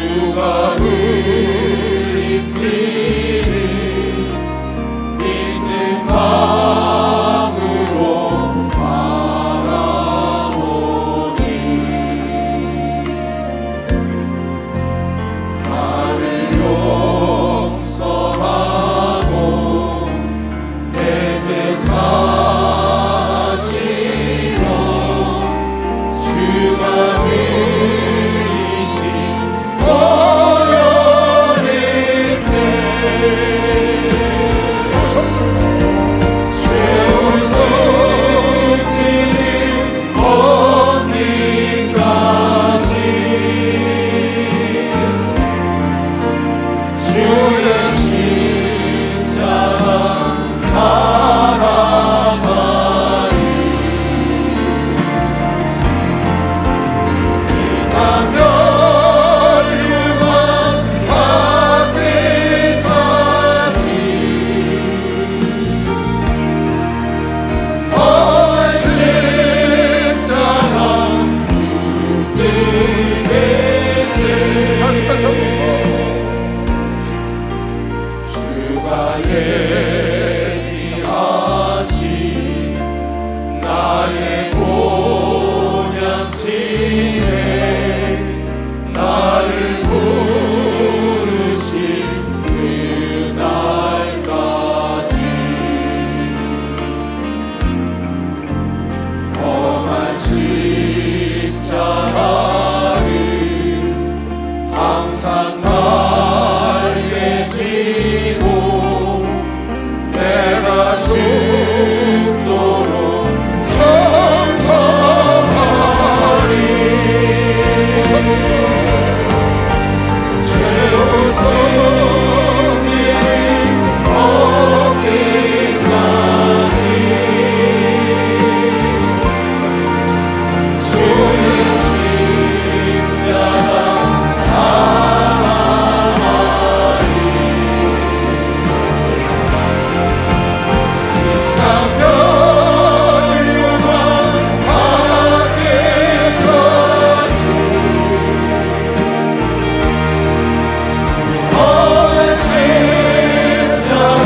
주가 흘린 피를 믿는 마음으로 바라보니 나를 용서하고 내 죄 사하시며 주가 흘리신 보혈의 새 죄온 손길을 얻기까지 주의 십자가 사랑하리 피나며 율관 받기까지 험한 십자가 붙들게 말씀하소 주가 예비하신 나의 본향집에 나를 부르신 그날까지 험한 십자가를 항상 달게 지고 내가 죽도록 정성하리 죄온 손길을 얻기까지 주의 십자가 사랑하리 남별 율관 받기까지 험한 십자가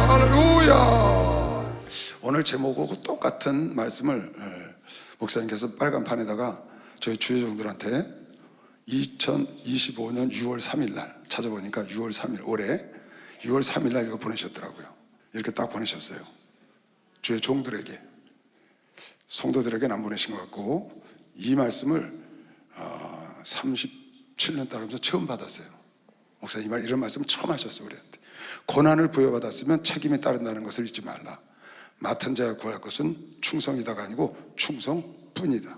할렐루야. 오늘 제목하고 똑같은 말씀을 목사님께서 빨간판에다가 저희 주여종들한테 2025년 6월 3일 날 찾아보니까 6월 3일 올해 6월 3일 날 이거 보내셨더라고요. 이렇게 딱 보내셨어요. 주의 종들에게, 성도들에게는 안 보내신 것 같고 이 말씀을 37년 따르면서 처음 받았어요. 목사님 이런 말씀 처음 하셨어요. 우리한테 고난을 부여받았으면 책임이 따른다는 것을 잊지 말라. 맡은 자가 구할 것은 충성이다가 아니고 충성뿐이다.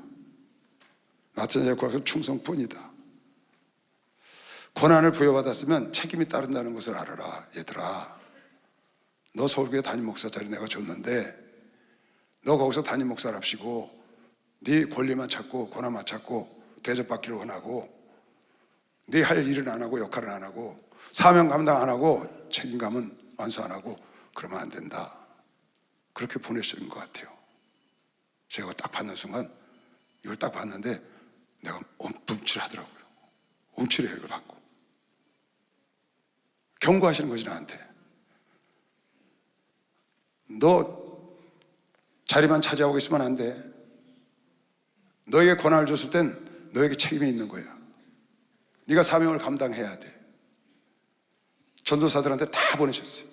맡은 자가 구할 것은 충성뿐이다. 고난을 부여받았으면 책임이 따른다는 것을 알아라. 얘들아, 너 서울교회 담임 목사 자리 내가 줬는데 너 거기서 담임 목사랍시고 네 권리만 찾고 고난만 찾고 대접받기를 원하고 네 할 일은 안 하고 역할은 안 하고 사명 감당 안 하고 책임감은 완수 안 하고 그러면 안 된다. 그렇게 보내시는 것 같아요. 제가 딱 받는 순간 이걸 딱 봤는데 내가 움찔하더라고요. 움찔해요. 이걸 받고 경고하시는 거지. 나한테 너 자리만 차지하고 있으면 안 돼. 너에게 권한을 줬을 땐 너에게 책임이 있는 거야. 네가 사명을 감당해야 돼. 전도사들한테 다 보내셨어요.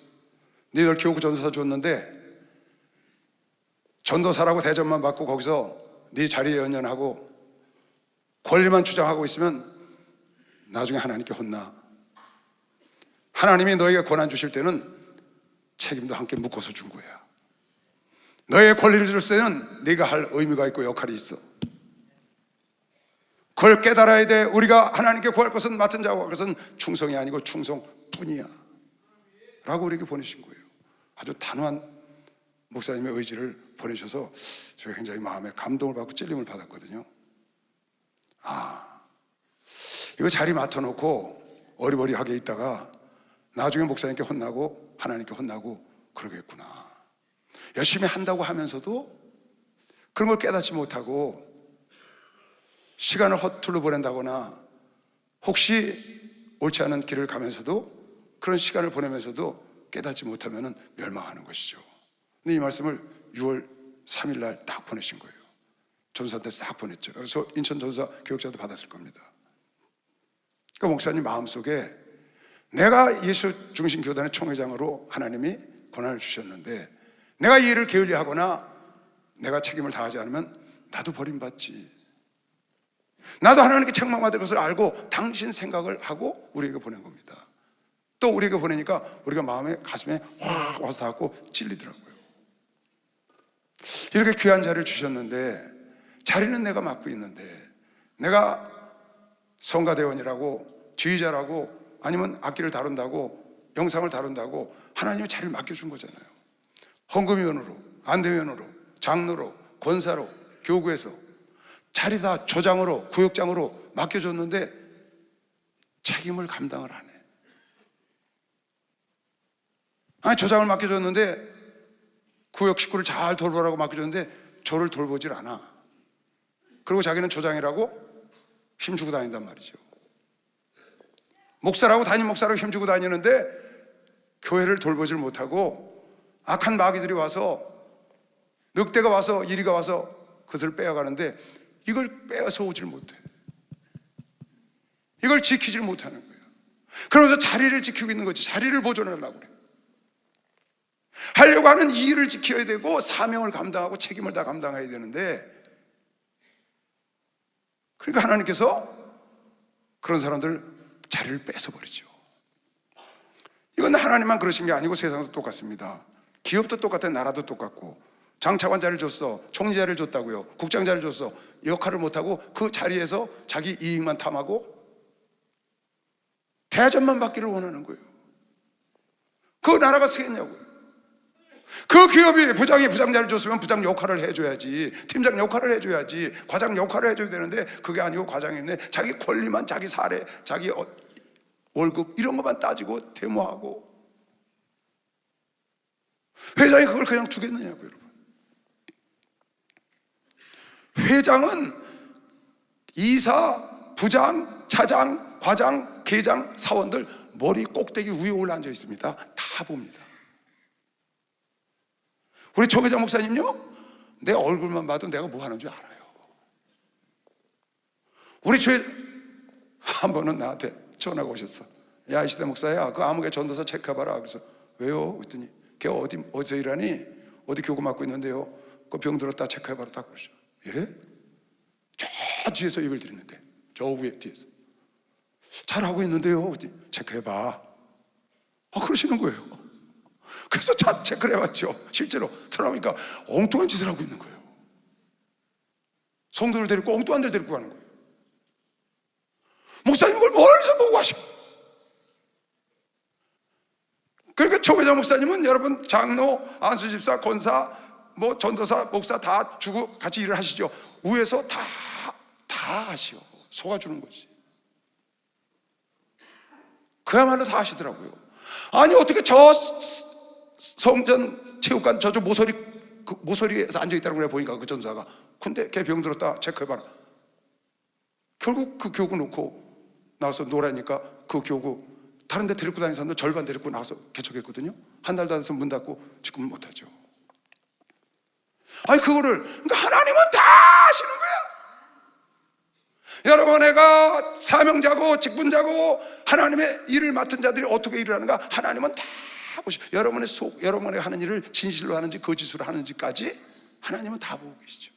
너희들 교구 전도사 줬는데 전도사라고 대접만 받고 거기서 네 자리에 연연하고 권리만 주장하고 있으면 나중에 하나님께 혼나. 하나님이 너에게 권한 주실 때는 책임도 함께 묶어서 준 거야. 너의 권리를 줄 때는 네가 할 의미가 있고 역할이 있어. 그걸 깨달아야 돼. 우리가 하나님께 구할 것은 맡은 자가 구할 것은 충성이 아니고 충성뿐이야 라고 우리에게 보내신 거예요. 아주 단호한 목사님의 의지를 보내셔서 제가 굉장히 마음에 감동을 받고 찔림을 받았거든요. 이거 자리 맡아놓고 어리버리하게 있다가 나중에 목사님께 혼나고 하나님께 혼나고 그러겠구나. 열심히 한다고 하면서도 그런 걸 깨닫지 못하고 시간을 허투루 보낸다거나 혹시 옳지 않은 길을 가면서도 그런 시간을 보내면서도 깨닫지 못하면 멸망하는 것이죠. 근데 이 말씀을 6월 3일 날 딱 보내신 거예요. 전도사한테 싹 보냈죠. 그래서 인천 전도사 교육자도 받았을 겁니다. 그러니까 목사님 마음속에 내가 예수 중심 교단의 총회장으로 하나님이 권한을 주셨는데 내가 이 일을 게을리하거나 내가 책임을 다하지 않으면 나도 버림받지. 나도 하나님께 책망받을 것을 알고 당신 생각을 하고 우리에게 보낸 겁니다. 또 우리에게 보내니까 우리가 마음에 가슴에 확 와서 닿고 찔리더라고요. 이렇게 귀한 자리를 주셨는데 자리는 내가 맡고 있는데 내가 성가대원이라고 지휘자라고 아니면 악기를 다룬다고 영상을 다룬다고 하나님이 자리를 맡겨준 거잖아요. 헌금위원으로, 안대위원으로, 장로로, 권사로, 교구에서 자리 다 조장으로, 구역장으로 맡겨줬는데 책임을 감당을 안 해. 아니 조장을 맡겨줬는데 구역 식구를 잘 돌보라고 맡겨줬는데 저를 돌보질 않아. 그리고 자기는 조장이라고 힘주고 다닌단 말이죠. 목사라고 담임 목사라고 힘주고 다니는데 교회를 돌보질 못하고 악한 마귀들이 와서 늑대가 와서 이리가 와서 그것을 빼앗가는데 이걸 빼앗아 오질 못해. 이걸 지키질 못하는 거예요. 그러면서 자리를 지키고 있는 거지. 자리를 보존하려고 그래. 하려고 하는 이 일을 지켜야 되고 사명을 감당하고 책임을 다 감당해야 되는데 그러니까 하나님께서 그런 사람들 자리를 뺏어버리죠. 이건 하나님만 그러신 게 아니고 세상도 똑같습니다. 기업도 똑같아. 나라도 똑같고 장차관 자리를 줬어. 총리 자리를 줬다고요. 국장 자리를 줬어. 역할을 못하고 그 자리에서 자기 이익만 탐하고 대접만 받기를 원하는 거예요. 그 나라가 쓰겠냐고요. 그 기업이 부장이 부장 자리를 줬으면 부장 역할을 해줘야지. 팀장 역할을 해줘야지. 과장 역할을 해줘야 되는데 그게 아니고 과장이 있네. 자기 권리만, 자기 사례, 자기 월급 이런 것만 따지고 데모하고 회장이 그걸 그냥 두겠느냐고요. 여러분, 회장은 이사, 부장, 차장, 과장, 계장, 사원들 머리 꼭대기 위에 올라 앉아 있습니다. 다 봅니다. 우리 총회장 목사님요, 내 얼굴만 봐도 내가 뭐 하는 줄 알아요. 우리 한 번은 나한테 전화가 오셨어. 야, 이시대 목사야, 그 아무개 전도사 체크해봐라. 그래서 왜요? 그랬더니 걔 어디서 일하니? 어디 교구 맡고 있는데요. 그 병 들었다 체크해봐라. 딱 그러죠. 예? 저 뒤에서 예배를 드리는데, 저 위에 뒤에서 잘하고 있는데요. 그랬더니 체크해봐. 그러시는 거예요. 그래서 체크를 해봤죠. 실제로 들어보니까 엉뚱한 짓을 하고 있는 거예요. 성도를 데리고 엉뚱한 데를 데리고 가는 거예요. 목사님 그걸 멀리서 보고 하시고. 그러니까 총회장 목사님은 여러분 장로, 안수집사, 권사, 뭐 전도사, 목사 다 주고 같이 일을 하시죠. 위에서 다 하시오. 속아주는 거지. 그야말로 다 하시더라고요. 아니 어떻게 저 성전 체육관 저쪽 모서리에서 앉아있다고 그래 보니까 그 전사가. 근데 걔 병 들었다 체크해봐라. 결국 그 교구 놓고 나와서 놀라니까 그 교구 다른 데 데리고 다니는 사람도 절반 데리고 나와서 개척했거든요. 한 달도 안 돼서 문 닫고 지금은 못하죠. 아니 그거를 그러니까 하나님은 다 하시는 거야. 여러분, 내가 사명자고 직분자고 하나님의 일을 맡은 자들이 어떻게 일을 하는가 하나님은 다 보시고, 여러분의 속, 여러분이 하는 일을 진실로 하는지 거짓으로 하는지까지 하나님은 다 보고 계시죠.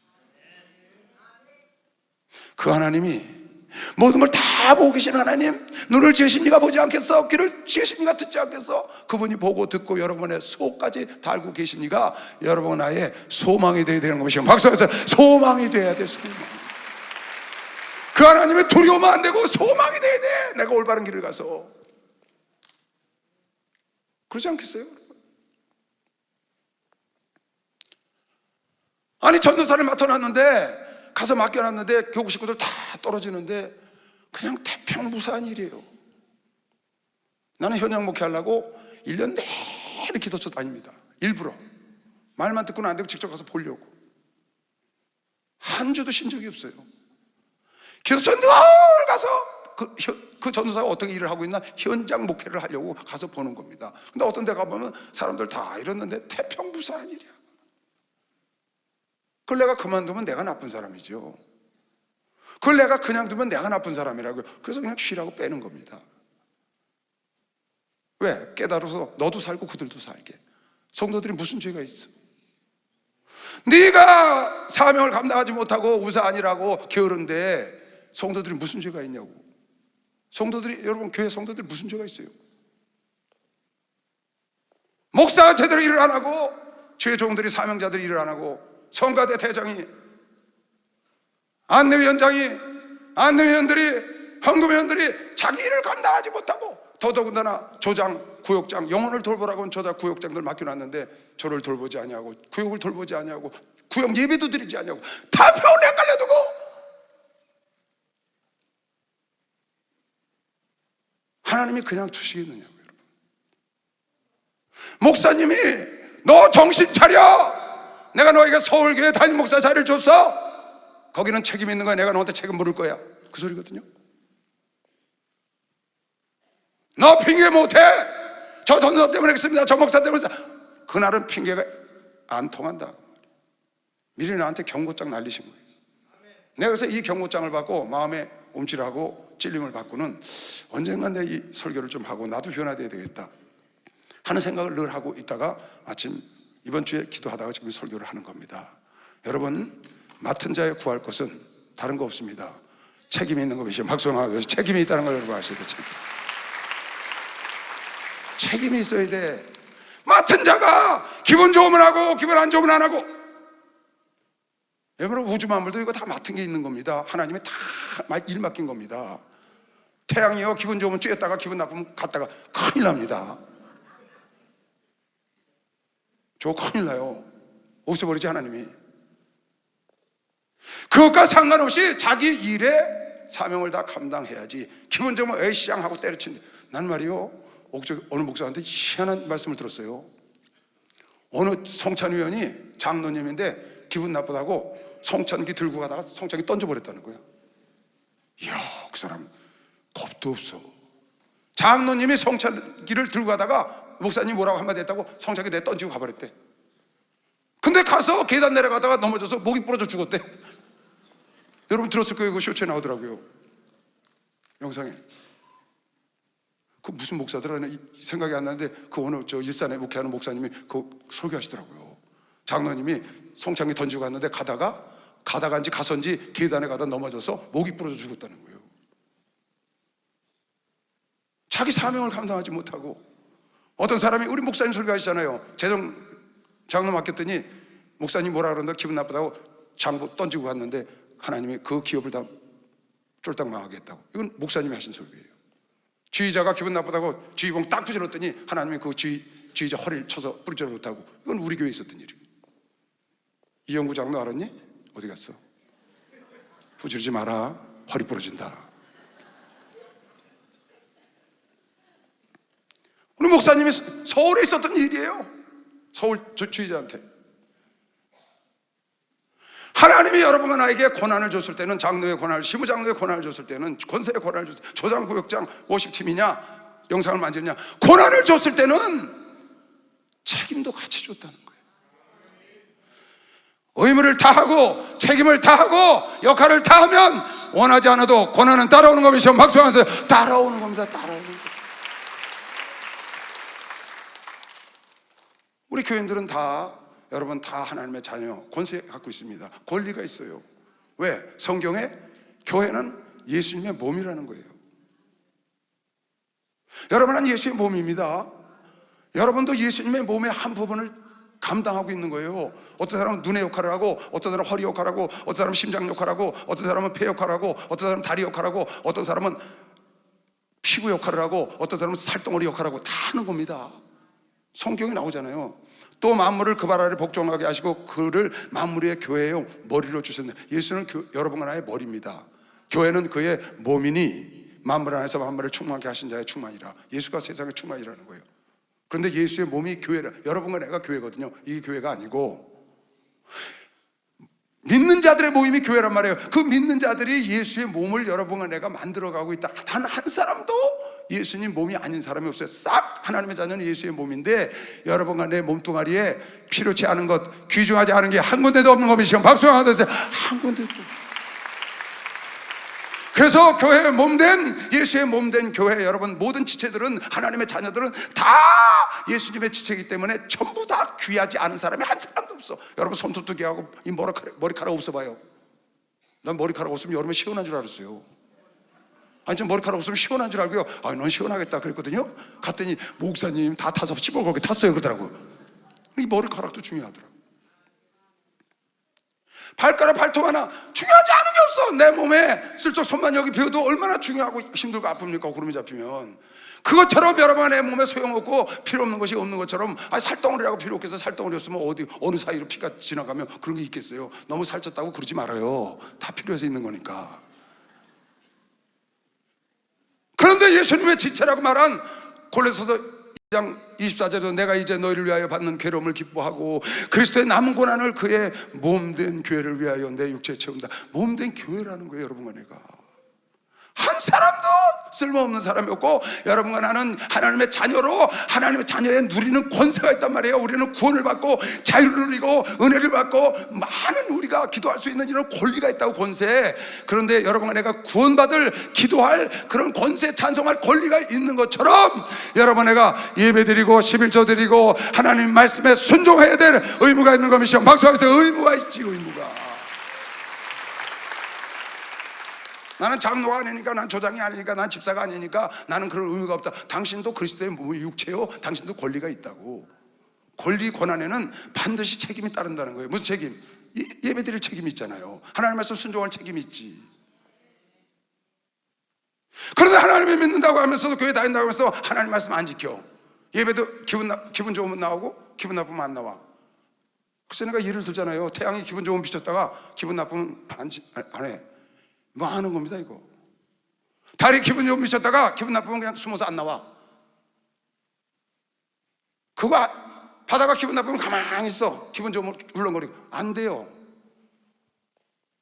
그 하나님이 모든 걸 다 보고 계신 하나님, 눈을 지으십니까 보지 않겠어? 귀를 지으십니까 듣지 않겠어? 그분이 보고 듣고 여러분의 속까지 다 알고 계십니까? 여러분 나의 소망이 되어야 되는 것이요. 박수해서 소망이 돼야 돼. 소망. 그 하나님의 두려우면 안 되고 소망이 돼야 돼. 내가 올바른 길을 가서. 그러지 않겠어요? 아니 전도사를 맡아놨는데, 가서 맡겨놨는데 교구 식구들 다 떨어지는데 그냥 태평무사한 일이에요. 나는 현장 목회하려고 1년 내내 기도처 다닙니다. 일부러 말만 듣고는 안 되고 직접 가서 보려고. 한 주도 쉰 적이 없어요. 그래서 늘 가서 그 전도사가 어떻게 일을 하고 있나 현장 목회를 하려고 가서 보는 겁니다. 근데 어떤 데 가보면 사람들 다 이랬는데 태평무사한 일이야. 그걸 내가 그만두면 내가 나쁜 사람이죠. 그걸 내가 그냥 두면 내가 나쁜 사람이라고요. 그래서 그냥 쉬라고 빼는 겁니다. 왜? 깨달아서 너도 살고 그들도 살게. 성도들이 무슨 죄가 있어? 네가 사명을 감당하지 못하고 우사아니라고 게으른데 성도들이 무슨 죄가 있냐고. 성도들이, 여러분 교회 성도들이 무슨 죄가 있어요? 목사가 제대로 일을 안 하고, 주의 종들이 사명자들이 일을 안 하고, 성가대 대장이, 안내위원장이, 안내위원들이, 헌금위원들이 자기 일을 감당하지 못하고, 더더군다나 조장, 구역장, 영혼을 돌보라고 한 조장, 구역장들 맡겨놨는데 저를 돌보지 아니하고, 구역을 돌보지 아니하고, 구역 예배도 드리지 아니하고, 다 표를 헷갈려두고 하나님이 그냥 두시겠느냐고. 여러분, 목사님이 너 정신 차려, 내가 너에게 서울교회 담임 목사 자리를 줬어, 거기는 책임 있는 거야, 내가 너한테 책임 물을 거야, 그 소리거든요. 너 핑계 못해, 저 전도사 때문에 했습니다, 저 목사 때문에 했습니다. 그날은 핑계가 안 통한다. 미리 나한테 경고장 날리신 거예요. 내가 그래서 이 경고장을 받고 마음에 움찔하고 찔림을 받고는 언젠간 내 이 설교를 좀 하고 나도 변화돼야 되겠다 하는 생각을 늘 하고 있다가 마침 이번 주에 기도하다가 지금 설교를 하는 겁니다. 여러분, 맡은 자에 구할 것은 다른 거 없습니다. 책임이 있는 것이죠. 박수영하고 책임이 있다는 걸 여러분 아셔야 돼요. 책임이 있어야 돼. 맡은 자가 기분 좋으면 하고 기분 안 좋으면 안 하고. 여러분, 우주 만물도 이거 다 맡은 게 있는 겁니다. 하나님이 다 일 맡긴 겁니다. 태양이요, 기분 좋으면 쬐었다가 기분 나쁘면 갔다가 큰일 납니다. 저 큰일 나요. 없애버리지 하나님이. 그것과 상관없이 자기 일에 사명을 다 감당해야지. 기분 좋으면 에이시양 하고 때려친대. 난 말이요, 어느 목사한테 희한한 말씀을 들었어요. 어느 성찬 위원이 장로님인데 기분 나쁘다고 성찬기 들고 가다가 성찬기 던져버렸다는 거야. 이야, 그 사람 겁도 없어. 장로님이 성찬기를 들고 가다가 목사님이 뭐라고 한마디 했다고 성찬기 내 던지고 가버렸대. 근데 가서 계단 내려가다가 넘어져서 목이 부러져 죽었대. 여러분 들었을 거예요. 그 쇼츠에 나오더라고요, 영상에. 그 무슨 목사들은 생각이 안 나는데 그 어느 저 일산에 목회하는 목사님이 그 설교하시더라고요. 장로님이 성찬기 던지고 갔는데 가다간지 가선지 계단에 가다 넘어져서 목이 부러져 죽었다는 거예요. 자기 사명을 감당하지 못하고. 어떤 사람이 우리 목사님 설교하시잖아요. 재정 장로 맡겼더니 목사님 뭐라 그러는데 기분 나쁘다고 장부 던지고 갔는데 하나님이 그 기업을 다 쫄딱 망하게 했다고. 이건 목사님이 하신 설교예요. 지휘자가 기분 나쁘다고 지휘봉 딱 부질렀더니 하나님이 그 지휘자 허리를 쳐서 부르지 못하고. 이건 우리 교회에 있었던 일이에요. 이영구 장로 알았니? 어디 갔어? 부지르지 마라, 허리 부러진다. 우리 목사님이 서울에 있었던 일이에요. 서울 주의자한테. 하나님이 여러분과 나에게 고난을 줬을 때는, 장로의 고난을, 시무장로의 고난을 줬을 때는, 권세의 고난을 줬을 때, 조장, 구역장, 워십팀이냐, 영상을 만지느냐, 고난을 줬을 때는 책임도 같이 줬다는 거예요. 의무를 다하고 책임을 다하고 역할을 다하면 원하지 않아도 고난은 따라오는 겁니다. 박수하면서 따라오는 겁니다. 따라오는 겁니다. 우리 교인들은 다, 여러분 다 하나님의 자녀, 권세 갖고 있습니다. 권리가 있어요. 왜? 성경에 교회는 예수님의 몸이라는 거예요. 여러분은 예수의 몸입니다. 여러분도 예수님의 몸의 한 부분을 감당하고 있는 거예요. 어떤 사람은 눈의 역할을 하고, 어떤 사람은 허리 역할을 하고, 어떤 사람은 심장 역할을 하고, 어떤 사람은 폐 역할을 하고, 어떤 사람은 다리 역할을 하고, 어떤 사람은 피부 역할을 하고, 어떤 사람은 살덩어리 역할을 하고, 다 하는 겁니다. 성경에 나오잖아요. 또 만물을 그 발 아래 복종하게 하시고 그를 만물의 교회의 머리로 주셨네. 예수는 여러분과 나의 머리입니다. 교회는 그의 몸이니 만물 안에서 만물을 충만케 하신 자의 충만이라. 예수가 세상의 충만이라는 거예요. 그런데 예수의 몸이 교회라. 여러분과 내가 교회거든요. 이게 교회가 아니고 믿는 자들의 모임이 교회란 말이에요. 그 믿는 자들이 예수의 몸을 여러분과 내가 만들어가고 있다. 단 한 사람도 예수님 몸이 아닌 사람이 없어요. 싹 하나님의 자녀는 예수의 몸인데 여러분과 내 몸뚱아리에 필요치 않은 것, 귀중하지 않은 게 한 군데도 없는 것이시오. 박수 한번 주세요. 한 군데도. 그래서 교회의 몸된, 예수의 몸된 교회, 여러분 모든 지체들은, 하나님의 자녀들은 다 예수님의 지체이기 때문에 전부 다 귀하지 않은 사람이 한 사람도 없어. 여러분 손톱도 귀하고 이 머리카락 없어봐요. 난 머리카락 없으면 여름에 시원한 줄 알았어요. 아니, 저 머리카락 없으면 시원한 줄 알고요. 아, 넌 시원하겠다 그랬거든요. 갔더니 목사님 다 타서 시뻘겋게 탔어요 그러더라고요. 이 머리카락도 중요하더라고요. 발가락, 발톱 하나 중요하지 않은 게 없어. 내 몸에 슬쩍 손만 여기 베어도 얼마나 중요하고 힘들고 아픕니까, 구름이 잡히면. 그것처럼 여러분 내 몸에 소용없고 필요 없는 것이 없는 것처럼, 살덩어리라고 필요 없겠어. 살덩어리 없으면 어느 사이로 피가 지나가면 그런 게 있겠어요. 너무 살쪘다고 그러지 말아요. 다 필요해서 있는 거니까. 그런데 예수님의 지체라고 말한 골로새서 2장 24절에도 내가 이제 너희를 위하여 받는 괴로움을 기뻐하고 그리스도의 남은 고난을 그의 몸된 교회를 위하여 내 육체에 채운다. 몸된 교회라는 거예요. 여러분과 내가 한 사람도 쓸모없는 사람이 없고, 여러분과 나는 하나님의 자녀로 하나님의 자녀에 누리는 권세가 있단 말이에요. 우리는 구원을 받고 자유를 누리고 은혜를 받고 많은 우리가 기도할 수 있는 이런 권리가 있다고, 권세. 그런데 여러분과 내가 구원받을, 기도할 그런 권세, 찬송할 권리가 있는 것처럼 여러분 내가 예배드리고 11조 드리고 하나님 말씀에 순종해야 될 의무가 있는 것이죠. 박수하면서 의무가 있지, 의무가. 나는 장로가 아니니까, 난 조장이 아니니까, 난 집사가 아니니까 나는 그런 의무가 없다. 당신도 그리스도의 몸의 육체요, 당신도 권리가 있다고. 권리, 권한에는 반드시 책임이 따른다는 거예요. 무슨 책임? 예배드릴 책임이 있잖아요. 하나님 말씀 순종할 책임이 있지. 그런데 하나님을 믿는다고 하면서도, 교회 다닌다고 하면서 하나님 말씀 안 지켜. 예배도 기분 좋으면 나오고 기분 나쁘면 안 나와. 그래서 내가 예를 들잖아요. 태양이 기분 좋으면 비쳤다가 기분 나쁘면 안 해. 뭐 하는 겁니다, 이거. 달이 기분 좋으면 미쳤다가 기분 나쁘면 그냥 숨어서 안 나와. 그거 바다가 기분 나쁘면 가만히 있어. 기분 좋으면 울렁거리고. 안 돼요.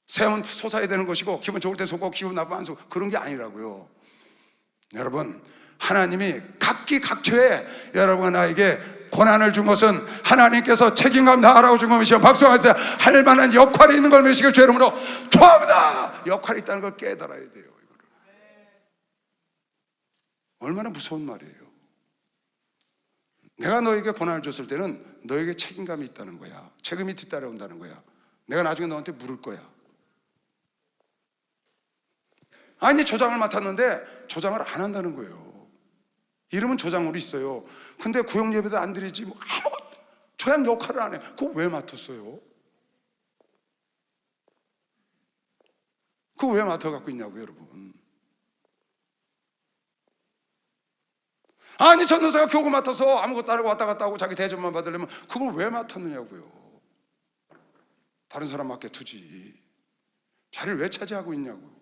새우는 솟아야 되는 것이고, 기분 좋을 때 솟고 기분 나쁘면 안 솟고, 그런 게 아니라고요. 여러분, 하나님이 각기각처에 여러분 나에게 고난을 준 것은 하나님께서 책임감 다하라고 준 것이요, 박수하면서 할 만한 역할이 있는 걸 믿으시길 주 이름으로 축원합니다. 역할이 있다는 걸 깨달아야 돼요. 이거를. 얼마나 무서운 말이에요. 내가 너에게 고난을 줬을 때는 너에게 책임감이 있다는 거야. 책임이 뒤따라온다는 거야. 내가 나중에 너한테 물을 거야. 아니, 조장을 맡았는데 조장을 안 한다는 거예요. 이름은 조장으로 있어요. 근데 구역 예배도 안 드리지, 뭐 아무 조양 역할을 안 해. 그거 왜 맡았어요? 그거 왜 맡아갖고 있냐고요, 여러분. 아니, 전도사가 교구 맡아서 아무것도 안 하고 왔다 갔다 하고 자기 대접만 받으려면 그걸 왜 맡았느냐고요. 다른 사람 맡겨 두지. 자리를 왜 차지하고 있냐고.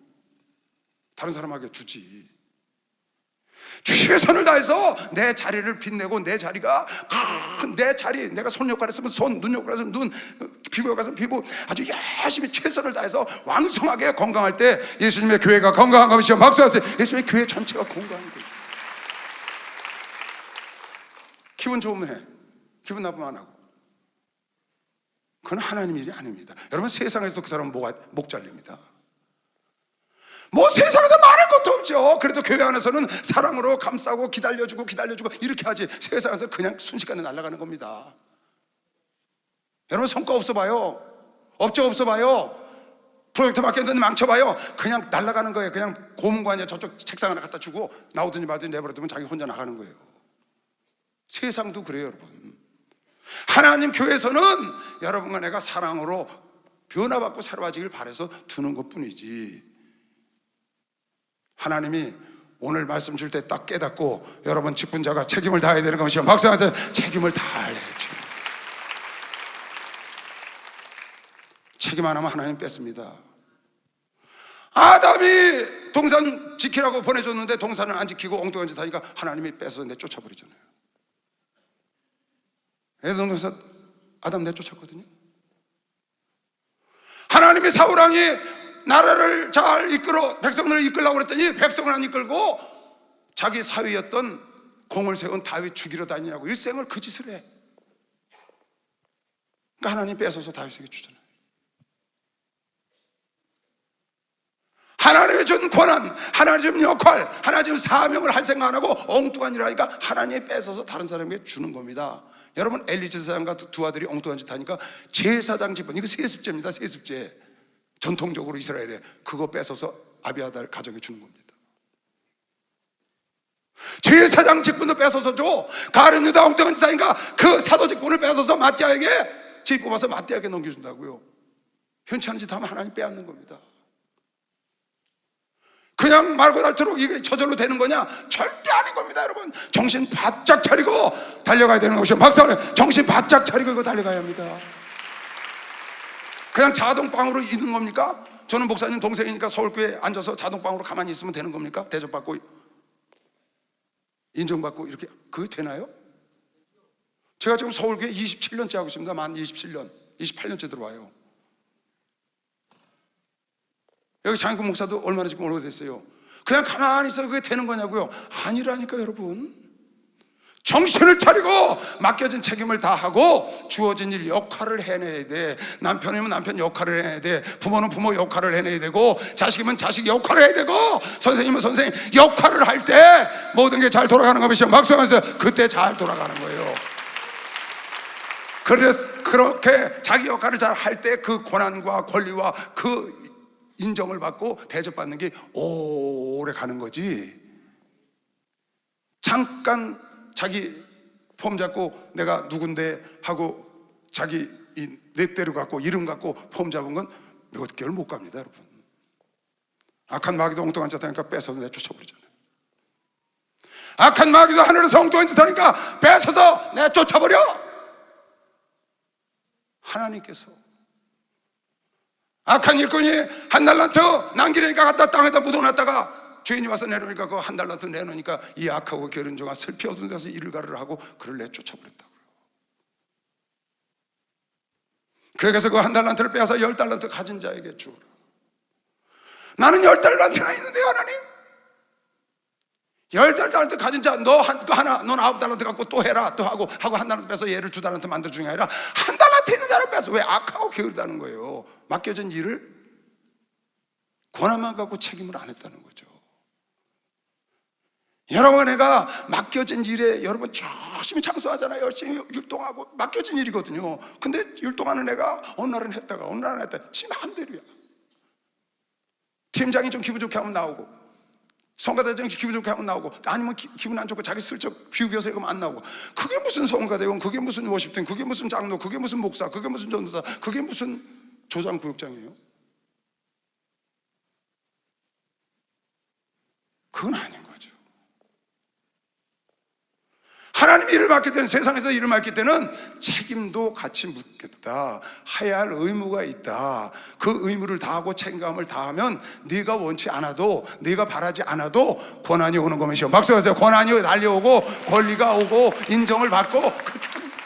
다른 사람에게 두지. 최선을 다해서 내 자리를 빛내고, 내 자리가 내 자리, 내가 손 역할을 했으면 손, 눈 역할을 했으면 눈, 피부 역할을 했으면 피부, 아주 열심히 최선을 다해서 왕성하게 건강할 때 예수님의 교회가 건강한 것이요, 박수하세요. 예수님의 교회 전체가 건강한 거예요. 기분 좋으면 해, 기분 나쁘면 안 하고. 그건 하나님 일이 아닙니다. 여러분, 세상에서도 그 사람은 목 잘립니다. 뭐 세상에서 말할 것도 없죠. 그래도 교회 안에서는 사랑으로 감싸고 기다려주고 이렇게 하지. 세상에서 그냥 순식간에 날아가는 겁니다. 여러분, 성과 없어봐요. 업적 없어봐요. 프로젝트 맡겼는데 망쳐봐요. 그냥 날아가는 거예요. 그냥 고문관이야. 저쪽 책상 하나 갖다 주고 나오든지 말든지 내버려두면 자기 혼자 나가는 거예요. 세상도 그래요, 여러분. 하나님 교회에서는 여러분과 내가 사랑으로 변화받고 새로워지길 바라서 두는 것뿐이지. 하나님이 오늘 말씀 줄 때 딱 깨닫고 여러분 직분자가 책임을 다해야 되는 것이요, 박수하면서 책임을 다하래. 책임 안 하면 하나님 뺐습니다. 아담이 동산 지키라고 보내줬는데 동산을 안 지키고 엉뚱한 짓 하니까 하나님이 뺏어서 내쫓아버리잖아요. 에돔에서 아담 내쫓았거든요. 하나님이 사울왕이 나라를 잘 이끌어 백성을 이끌려고 그랬더니 백성을 안 이끌고 자기 사위였던 공을 세운 다윗 죽이러 다니냐고 일생을 그 짓을 해. 그러니까 하나님 뺏어서 다윗에게 주잖아요. 하나님이 준 권한, 하나님이 준 역할, 하나님이 준 사명을 할 생각 안 하고 엉뚱한 일 하니까 하나님이 뺏어서 다른 사람에게 주는 겁니다. 여러분, 엘리 제사장과 두 아들이 엉뚱한 짓 하니까 제사장 직분, 이거 세습제입니다. 세습제. 전통적으로 이스라엘에 그거 뺏어서 아비아달 가정에 주는 겁니다. 제사장 직분도 뺏어서 줘. 가룟 유다 엉뚱한 짓 하니까 그 사도 직분을 뺏어서 마띠아에게 집 뽑아서 마띠아에게 넘겨준다고요. 현치 않은 짓 하면 하나님 빼앗는 겁니다. 그냥 말고 닳도록 이게 저절로 되는 거냐? 절대 아닌 겁니다, 여러분. 정신 바짝 차리고 달려가야 되는 것이요. 박사는 정신 바짝 차리고 이거 달려가야 합니다. 그냥 자동방으로 있는 겁니까? 저는 목사님 동생이니까 서울교회에 앉아서 자동방으로 가만히 있으면 되는 겁니까? 대접받고 인정받고 이렇게 그게 되나요? 제가 지금 서울교회 27년째 하고 있습니다. 만 27년, 28년째 들어와요. 여기 장인국 목사도 얼마나 지금 오래됐어요. 그냥 가만히 있어 그게 되는 거냐고요? 아니라니까 여러분. 정신을 차리고 맡겨진 책임을 다하고 주어진 일 역할을 해내야 돼. 남편이면 남편 역할을 해내야 돼. 부모는 부모 역할을 해내야 되고 자식이면 자식 역할을 해야 되고 선생님은 선생님 역할을 할 때 모든 게 잘 돌아가는 것이죠. 막수하면서 그때 잘 돌아가는 거예요. 그래서 그렇게 자기 역할을 잘 할 때 그 권한과 권리와 그 인정을 받고 대접받는 게 오래 가는 거지. 잠깐 자기 폼 잡고 내가 누군데 하고 자기 랩대로 갖고 이름 갖고 폼 잡은 건 몇 개월 못 갑니다, 여러분. 악한 마귀도 엉뚱한 짓 하니까 뺏어서 내쫓아버리잖아요. 악한 마귀도 하늘에서 엉뚱한 짓 하니까 뺏어서 내쫓아버려. 하나님께서 악한 일꾼이 한 달란트 남기려니까 갖다 땅에다 묻어놨다가 주인이 와서 내놓으니까 그 한 달란트 내놓으니까 이 악하고 게으른 종아 슬피 어두운 데서 이를 가르를 하고 그를 내쫓아버렸다고요. 그래서 그 한 달란트를 빼앗아 10달란트 가진 자에게 주어라. 나는 10달란트나 있는데 하나님 10달란트 가진 자 너 하나 넌 9달란트 갖고 또 해라 또 하고 한 달란트 빼서 얘를 2달란트 만들어주는 게 아니라 한 달란트 있는 자를 빼서 왜 악하고 게으르다는 거예요. 맡겨진 일을 권한만 갖고 책임을 안 했다는 거죠. 여러분, 내가 맡겨진 일에 여러분 열심히 창소하잖아요. 열심히 율동하고 맡겨진 일이거든요. 근데 율동하는 애가 어느 날은 했다가 어느 날은 했다가 지 마음대로야. 팀장이 좀 기분 좋게 하면 나오고 성가대장이 기분 좋게 하면 나오고 아니면 기분 안 좋고 자기 슬쩍 비우겨서 이러면 안 나오고. 그게 무슨 성가대원, 그게 무슨 워십팀, 그게 무슨 장로, 그게 무슨 목사, 그게 무슨 전도사, 그게 무슨 조장구역장이에요? 그건 아닌 거죠. 하나님이 일을 맡길 때는, 세상에서 일을 맡길 때는 책임도 같이 묻겠다. 해야 할 의무가 있다. 그 의무를 다하고 책임감을 다하면 네가 원치 않아도, 네가 바라지 않아도 권한이 오는 것이요. 박수 하세요. 권한이 달려오고 권리가 오고 인정을 받고 그렇게 하는 거예요.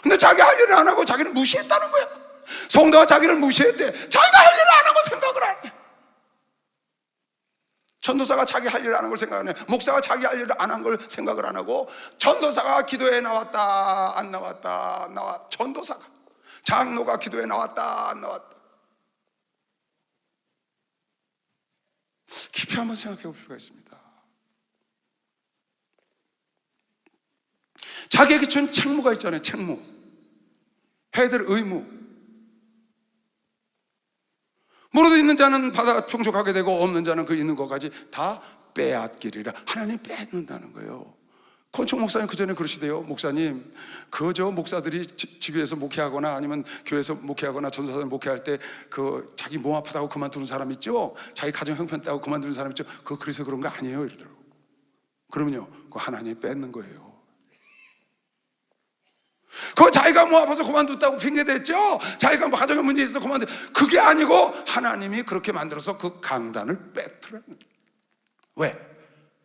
근데 자기 할 일을 안 하고 자기를 무시했다는 거야. 성도가 자기를 무시했대. 자기가 할 일을 안 하고 생각을 안 해. 전도사가 자기 할 일을 안 한 걸 생각 안 해. 목사가 자기 할 일을 안 한 걸 생각을 안 하고 전도사가 기도에 나왔다 안 나왔다 전도사가 장로가 기도에 나왔다 안 나왔다 깊이 한번 생각해 볼 필요가 있습니다. 자기에게 준 책무가 있잖아요. 책무, 해야 될 의무. 무릇 있는 자는 받아 풍족하게 되고 없는 자는 그 있는 것까지 다 빼앗기리라. 하나님 뺏는다는 거예요. 권총 목사님 그 전에 그러시대요. 목사님, 그저 목사들이 지교에서 목회하거나 아니면 교회에서 목회하거나 전도사들 목회할 때 그 자기 몸 아프다고 그만두는 사람 있죠. 자기 가정 형편 따고 그만두는 사람 있죠. 그거 그래서 그런 거 아니에요 이러더라고. 그러면요, 그거 하나님이 뺏는 거예요. 그거 자기가 뭐 아파서 그만뒀다고 핑계댔죠. 자기가 뭐 가정에 문제 있어서 그만뒀. 그게 아니고 하나님이 그렇게 만들어서 그 강단을 뺏으라는 거예요. 왜?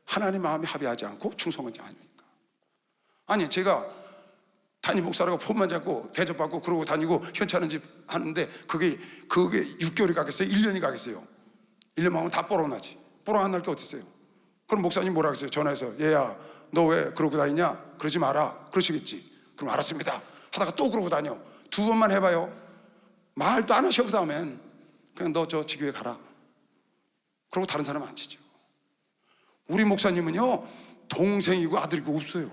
하나님 마음이 합의하지 않고 충성하지 않으니까. 아니 제가 담임 목사라고 폰만 잡고 대접받고 그러고 다니고 현찮은 집 하는데 그게 6개월이 가겠어요? 1년이 가겠어요? 1년만 하면 다 뽀록나지. 뽀록 안 날 게 어디 있어요? 그럼 목사님 뭐라 그랬어요? 전화해서 얘야 너 왜 그러고 다니냐? 그러지 마라 그러시겠지. 그럼 알았습니다 하다가 또 그러고 다녀. 2번만 해봐요. 말도 안 하셔. 그 다음엔 그냥 너 저 지교회 가라. 그러고 다른 사람 안 치죠. 우리 목사님은요 동생이고 아들이고 없어요.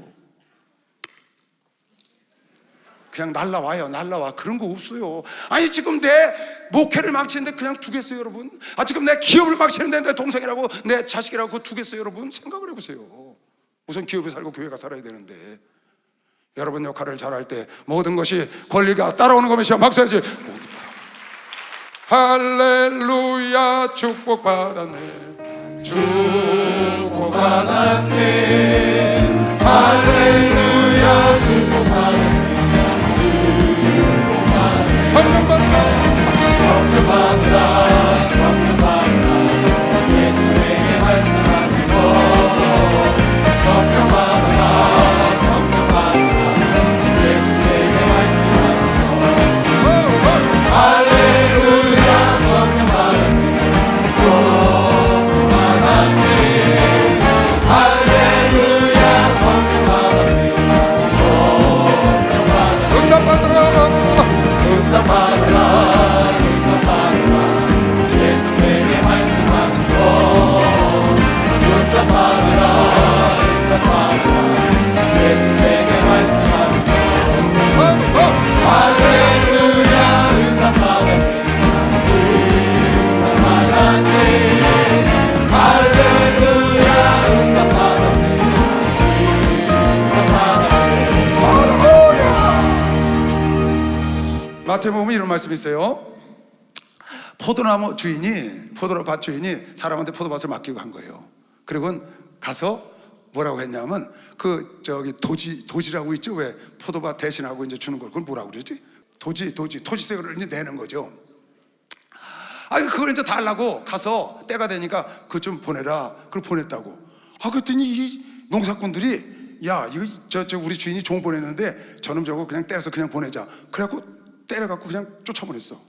그냥 날라와요. 날라와. 그런 거 없어요. 아니 지금 내 목회를 망치는데 그냥 두겠어요 여러분? 지금 내 기업을 망치는데 내 동생이라고 내 자식이라고 그거 두겠어요 여러분? 생각을 해보세요. 우선 기업에 살고 교회가 살아야 되는데 여러분 역할을 잘할 때 모든 것이 권리가 따라오는 것이야. 막사야지. 할렐루야 축복받았네. 축복받았네. 할렐루야 축복받았네. 성령 받으라. 성령 받으라. 성령 받으라. 예수에게 말씀하시소. 성령 받으라. 성령 받으라. 예수에게 말씀하시소. 할렐루야 성령 받았네. 성령 받았네. 할렐루야 성령 받았네. 성령 받았네. 응답 받으라. 응답받으라. 응답받으라. 예수에게 말씀하시소. 응답받으라. 응답받으라. 예수에게 말씀하시소. 할렐루야 응답받았네. 응답받았네. 할렐루야 응답받았네. 응답받았네. 마태복음에 이런 말씀이 있어요. 포도나무 주인이 포도밭 주인이 사람한테 포도밭을 맡기고 간 거예요. 그리고 가서 뭐라고 했냐면 도지라고 있죠. 왜 포도밭 대신하고 이제 주는 걸 그걸 뭐라고 그러지? 토지세를 이제 내는 거죠. 그걸 이제 달라고 가서 때가 되니까 그거 좀 보내라. 그걸 보냈다고. 그랬더니 이 농사꾼들이 야 이거 저 우리 주인이 종 보냈는데 저놈 저거 그냥 때려서 그냥 보내자. 그래갖고 때려갖고 그냥 쫓아보냈어.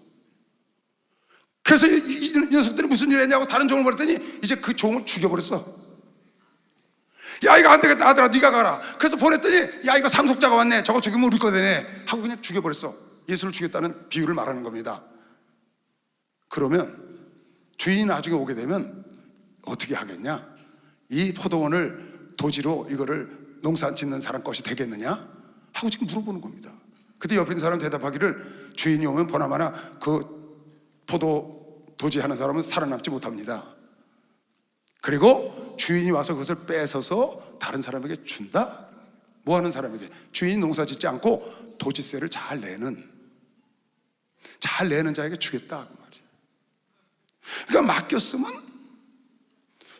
그래서 이 녀석들이 무슨 일 했냐고 다른 종을 보냈더니 이제 그 종을 죽여버렸어. 야 이거 안 되겠다 아들아 네가 가라. 그래서 보냈더니 야 이거 상속자가 왔네. 저거 죽이면 우리 거 되네 하고 그냥 죽여버렸어. 예수를 죽였다는 비유를 말하는 겁니다. 그러면 주인이 나중에 오게 되면 어떻게 하겠냐? 이 포도원을 도지로 이거를 농사 짓는 사람 것이 되겠느냐? 하고 지금 물어보는 겁니다. 그때 옆에 있는 사람 대답하기를 주인이 오면 보나마나 그 도지 하는 사람은 살아남지 못합니다. 그리고 주인이 와서 그것을 뺏어서 다른 사람에게 준다? 뭐 하는 사람에게? 주인이 농사 짓지 않고 도지세를 잘 내는 자에게 주겠다 그 말이에요. 그러니까 맡겼으면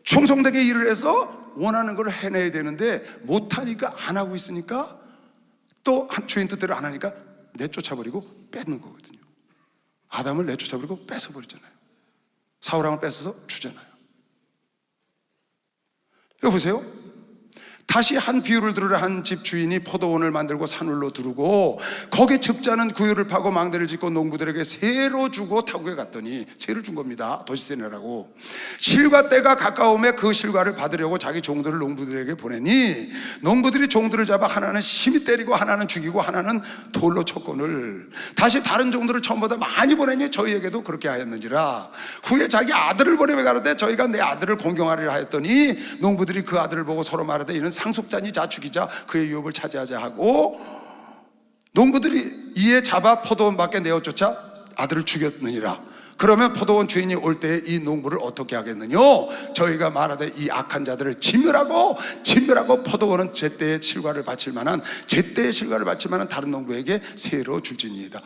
충성되게 일을 해서 원하는 걸 해내야 되는데 못하니까 안 하고 있으니까 또 주인 뜻대로 안 하니까 내쫓아버리고 뺏는 거거든요. 아담을 내쫓아버리고 뺏어버리잖아요. 사울왕을 뺏어서 주잖아요. 이거 보세요. 다시 한 비유를 들으라. 한 집 주인이 포도원을 만들고 산울로 두르고 거기에 즙자는 구유를 파고 망대를 짓고 농부들에게 세로 주고 타국에 갔더니 세를 준 겁니다. 도시세 내라고. 실과 때가 가까움에 그 실과를 받으려고 자기 종들을 농부들에게 보내니 농부들이 종들을 잡아 하나는 심히 때리고 하나는 죽이고 하나는 돌로 쳤거늘 다시 다른 종들을 처음보다 많이 보내니 저희에게도 그렇게 하였는지라. 후에 자기 아들을 보내며 가로되 저희가 내 아들을 공경하리라 하였더니 농부들이 그 아들을 보고 서로 말하되 이는 상속자니 자 죽이자 그의 유업을 차지하자 하고 농부들이 이에 잡아 포도원 밖에 내어 쫓아 아들을 죽였느니라. 그러면 포도원 주인이 올 때에 이 농부를 어떻게 하겠느뇨? 저희가 말하되 이 악한 자들을 진멸하고 포도원은 제때의 실과를 바칠 만한 다른 농부에게 세로 줄지니이다.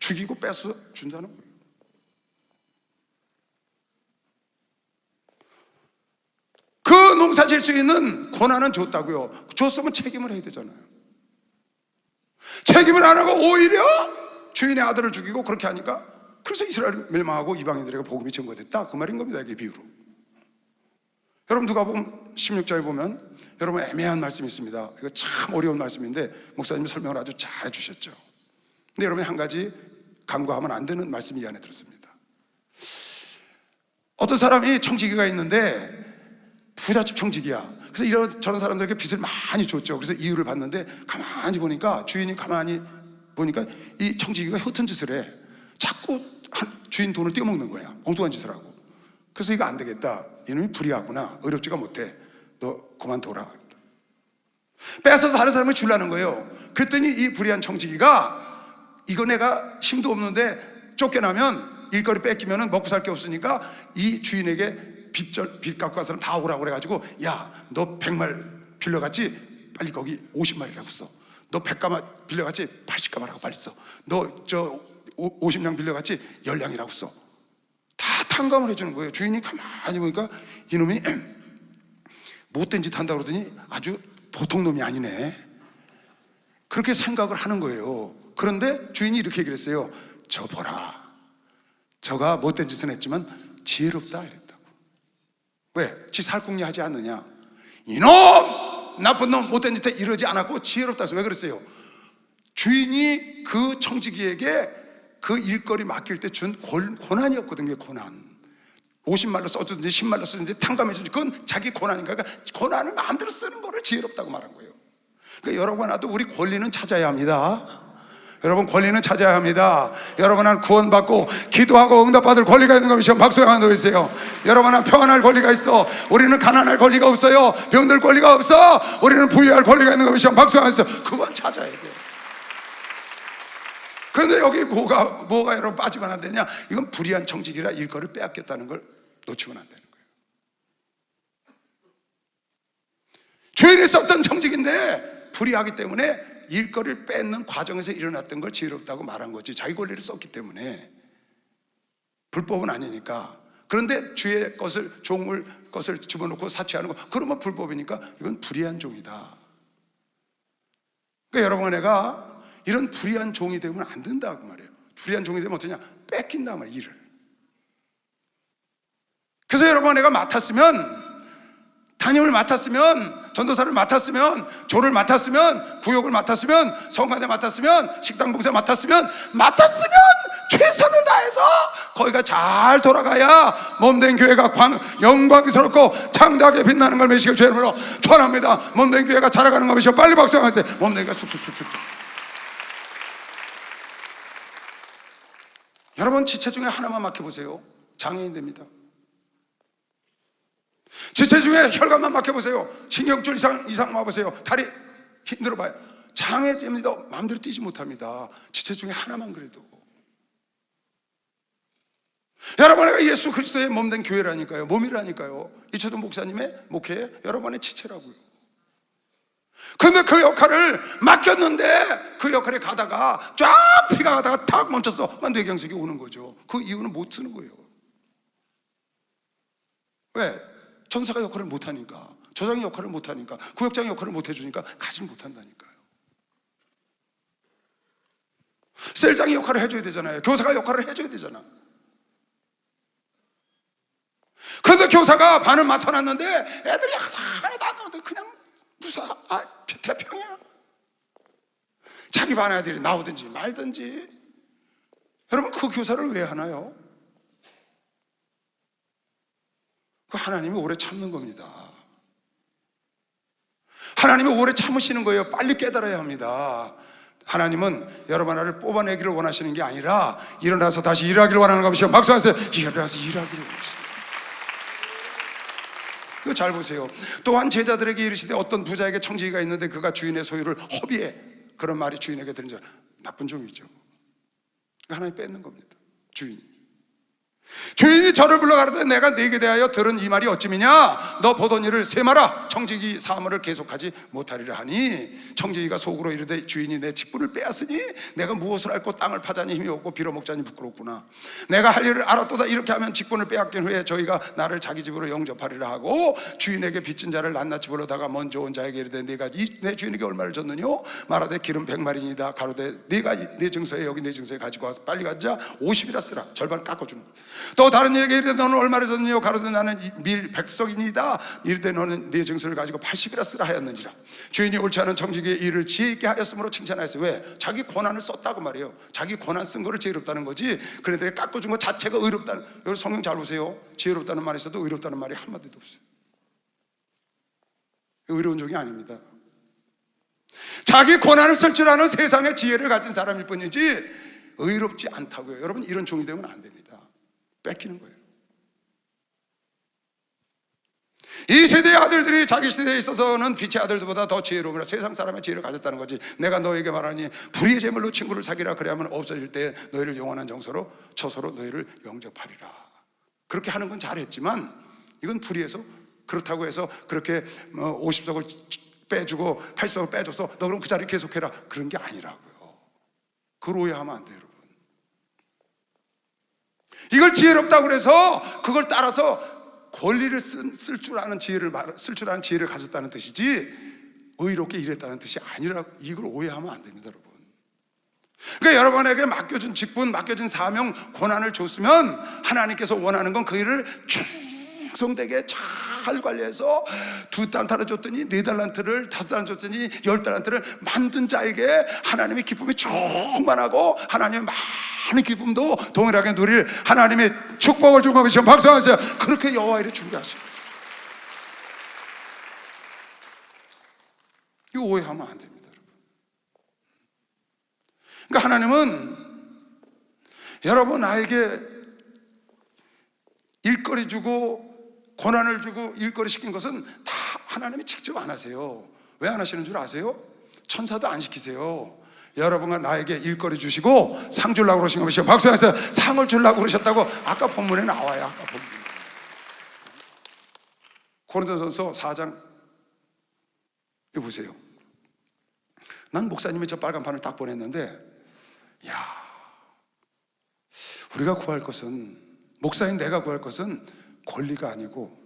죽이고 뺏어 준다는 거예요. 그 농사 질 수 있는 권한은 줬다고요. 줬으면 책임을 해야 되잖아요. 책임을 안 하고 오히려 주인의 아들을 죽이고 그렇게 하니까 그래서 이스라엘이 멸망하고 이방인들에게 복음이 전거됐다 그 말인 겁니다. 이게 비유로. 여러분 누가복음 16장에 보면 여러분, 애매한 말씀이 있습니다. 이거 참 어려운 말씀인데 목사님이 설명을 아주 잘 해주셨죠. 근데 여러분이 한 가지 간과하면 안 되는 말씀이 이 안에 들었습니다. 어떤 사람이 청지기가 있는데 부잣집 청지기야. 그래서 이런 저런 사람들에게 빚을 많이 줬죠. 그래서 이유를 봤는데 가만히 보니까 주인이 가만히 보니까 이 청지기가 흩은 짓을 해. 자꾸 주인 돈을 떼어먹는 거야. 엉뚱한 짓을 하고. 그래서 이거 안 되겠다. 이놈이 불의하구나. 어렵지가 못해. 너 그만둬라. 뺏어서 다른 사람을 주려는 거예요. 그랬더니 이 불의한 청지기가 이거 내가 힘도 없는데 쫓겨나면 일거리 뺏기면 먹고 살 게 없으니까 이 주인에게 빚 갖고 간 사람 다 오라고 그래가지고, 야, 너 100말 빌려갔지? 빨리 거기 50말이라고 써. 너 100가마 빌려갔지? 80가마라고 빨리 써. 너 저 50량 빌려갔지? 10량이라고 써. 다 탕감을 해주는 거예요. 주인이 가만히 보니까 이놈이 못된 짓 한다고 그러더니 아주 보통 놈이 아니네. 그렇게 생각을 하는 거예요. 그런데 주인이 이렇게 얘기를 했어요. 저 보라, 저가 못된 짓은 했지만 지혜롭다 이랬다고. 왜? 지 살궁리 하지 않느냐. 이놈! 나쁜 놈 못된 짓에 이러지 않았고 지혜롭다 해서 왜 그랬어요? 주인이 그 청지기에게 그 일거리 맡길 때 준 고난이었거든요. 고난. 50말로 써주든지 10말로 쓰든지 탕감해주든지 그건 자기 고난인가. 그러니까 고난을 마음대로 쓰는 거를 지혜롭다고 말한 거예요. 그러니까 여러분, 나도 우리 권리는 찾아야 합니다. 여러분, 권리는 찾아야 합니다. 여러분은 구원받고 기도하고 응답받을 권리가 있는 것이요. 박수 한번 드리세요. 여러분은 평안할 권리가 있어. 우리는 가난할 권리가 없어요. 병들 권리가 없어. 우리는 부유할 권리가 있는 것이요. 박수 한번 드리세요. 그건 찾아야 돼요. 그런데 여기 뭐가 여러분 빠지면 안 되냐? 이건 불의한 청지기라 일거를 빼앗겼다는 걸 놓치면 안 되는 거예요. 주인이 썼던 청지기인데 불의하기 때문에 일거를 뺏는 과정에서 일어났던 걸 지혜롭다고 말한 거지. 자기 권리를 썼기 때문에. 불법은 아니니까. 그런데 주의 것을, 종을 것을 집어넣고 사치하는 거, 그러면 불법이니까 이건 불의한 종이다. 그러니까 여러분, 내가 이런 불의한 종이 되면 안 된다고 말이에요. 불의한 종이 되면 어떠냐? 뺏긴단 말이에요, 일을. 그래서 여러분, 내가 맡았으면, 담임을 맡았으면, 전도사를 맡았으면, 조를 맡았으면, 구역을 맡았으면, 성가대 맡았으면, 식당 봉사 맡았으면 최선을 다해서 거기가 잘 돌아가야 몸된 교회가 영광스럽고 창대하게 빛나는 걸 메시길 주의 이름으로 축원합니다. 몸된 교회가 자라가는 거 메시고 빨리 박수하세요. 몸된 교회가 쑥쑥쑥쑥. 여러분, 지체 중에 하나만 막혀보세요. 장애인 됩니다. 지체 중에 혈관만 막혀보세요. 신경줄 이상 와보세요. 다리 힘들어봐요. 장애됩니다. 마음대로 뛰지 못합니다. 지체 중에 하나만 그래도. 여러분, 내가 예수 그리스도의 몸된 교회라니까요. 몸이라니까요. 이초동 목사님의 목회에 여러분의 지체라고요. 근데 그 역할을 맡겼는데 그 역할에 가다가 쫙 피가 가다가 탁 멈췄어. 뇌경색이 오는 거죠. 그 이유는 못 쓰는 거예요. 왜? 전사가 역할을 못하니까, 저장이 역할을 못하니까, 구역장이 역할을 못해주니까 가지 못한다니까요. 셀장이 역할을 해줘야 되잖아요. 교사가 역할을 해줘야 되잖아. 그런데 교사가 반을 맡아놨는데 애들이 하나도 안 나오는데 그냥 대평이야. 자기 반 애들이 나오든지 말든지. 여러분, 그 교사를 왜 하나요? 그 하나님이 오래 참는 겁니다. 하나님이 오래 참으시는 거예요. 빨리 깨달아야 합니다. 하나님은 여러분 하나를 뽑아내기를 원하시는 게 아니라 일어나서 다시 일하기를 원하는 것이요. 박수하세요. 일어나서 일하기를 원하시는. 이거 잘 보세요. 또한 제자들에게 이르시되 어떤 부자에게 청지기가 있는데 그가 주인의 소유를 허비해. 그런 말이 주인에게 들은 줄 나쁜 종이죠. 하나님 뺏는 겁니다. 주인이 저를 불러가라되 내가 네게 대하여 들은 이 말이 어찌미냐? 너 보던 일을 세마라. 청지기 사물을 계속하지 못하리라 하니, 청지기가 속으로 이르되 주인이 내 직분을 빼앗으니 내가 무엇을 앓고 땅을 파자니 힘이 없고 빌어먹자니 부끄럽구나. 내가 할 일을 알았도다. 이렇게 하면 직분을 빼앗긴 후에 저희가 나를 자기 집으로 영접하리라 하고, 주인에게 빚진 자를 낱낱이 불러다가 먼저 온 자에게 이르되 내가 내 주인에게 얼마를 줬느뇨? 말하되 기름 100마리니다. 가로되 네가 내 증서에 여기 내 증서에 가지고 와서 빨리 가자. 50이라 쓰라. 절반 깎아주는 거야. 또 다른 이에게 이르되 너는 얼마를 줬느냐 가로되 나는 밀 100석이니이다. 이르되 너는 네 증서를 가지고 80이라 쓰라 하였는지라. 주인이 옳지 않은 정직의 일을 지혜 있게 하였으므로 칭찬하였어요. 왜? 자기 권한을 썼다고 말이에요. 자기 권한 쓴 거를 지혜롭다는 거지, 그네들이 깎아준 것 자체가 의롭다는. 여기 성경 잘 보세요. 지혜롭다는 말이 있어도 의롭다는 말이 한마디도 없어요. 의로운 종이 아닙니다. 자기 권한을 쓸 줄 아는 세상의 지혜를 가진 사람일 뿐이지 의롭지 않다고요. 여러분, 이런 종이 되면 안 됩니다. 뺏기는 거예요. 이 세대의 아들들이 자기 시대에 있어서는 빛의 아들들보다 더 지혜로움이라 세상 사람의 지혜를 가졌다는 거지. 내가 너에게 말하니 불의의 재물로 친구를 사귀라. 그래야만 없어질 때 너희를 영원한 정서로 처소로 너희를 영접하리라. 그렇게 하는 건 잘했지만 이건 불의해서, 그렇다고 해서 그렇게 50석을 빼주고 80석을 빼줘서 너 그럼 그 자리 계속해라, 그런 게 아니라고요. 그걸 오해하면 안 돼요, 여러분. 이걸 지혜롭다고 그래서 그걸 따라서 권리를 쓸 줄 아는 지혜를 가졌다는 뜻이지 의롭게 일했다는 뜻이 아니라고. 이걸 오해하면 안 됩니다, 여러분. 그러니까 여러분에게 맡겨준 직분, 맡겨진 사명, 권한을 줬으면 하나님께서 원하는 건 그 일을 충성되게 잘 관리해서 2달란트를 줬더니 4달란트를, 5달란트 줬더니 10달란트를 만든 자에게 하나님의 기쁨이 충만하고 하나님의 많은 기쁨도 동일하게 누릴 하나님의 축복을 주고 계시면 박수하세요. 그렇게 여호와 일에 준비하시고. 이거 오해하면 안 됩니다, 여러분. 그러니까 하나님은 여러분 나에게 일거리 주고 고난을 주고 일거리 시킨 것은 다 하나님이 직접 안 하세요. 왜 안 하시는 줄 아세요? 천사도 안 시키세요. 여러분과 나에게 일거리 주시고 상 주려고 그러신 것이요. 박수하세요. 상을 주려고 그러셨다고 아까 본문에 나와요. 아까 본문에. 고린도전서 4장 이거 보세요. 난 목사님이 저 빨간판을 딱 보냈는데, 야, 우리가 구할 것은, 목사인 내가 구할 것은 권리가 아니고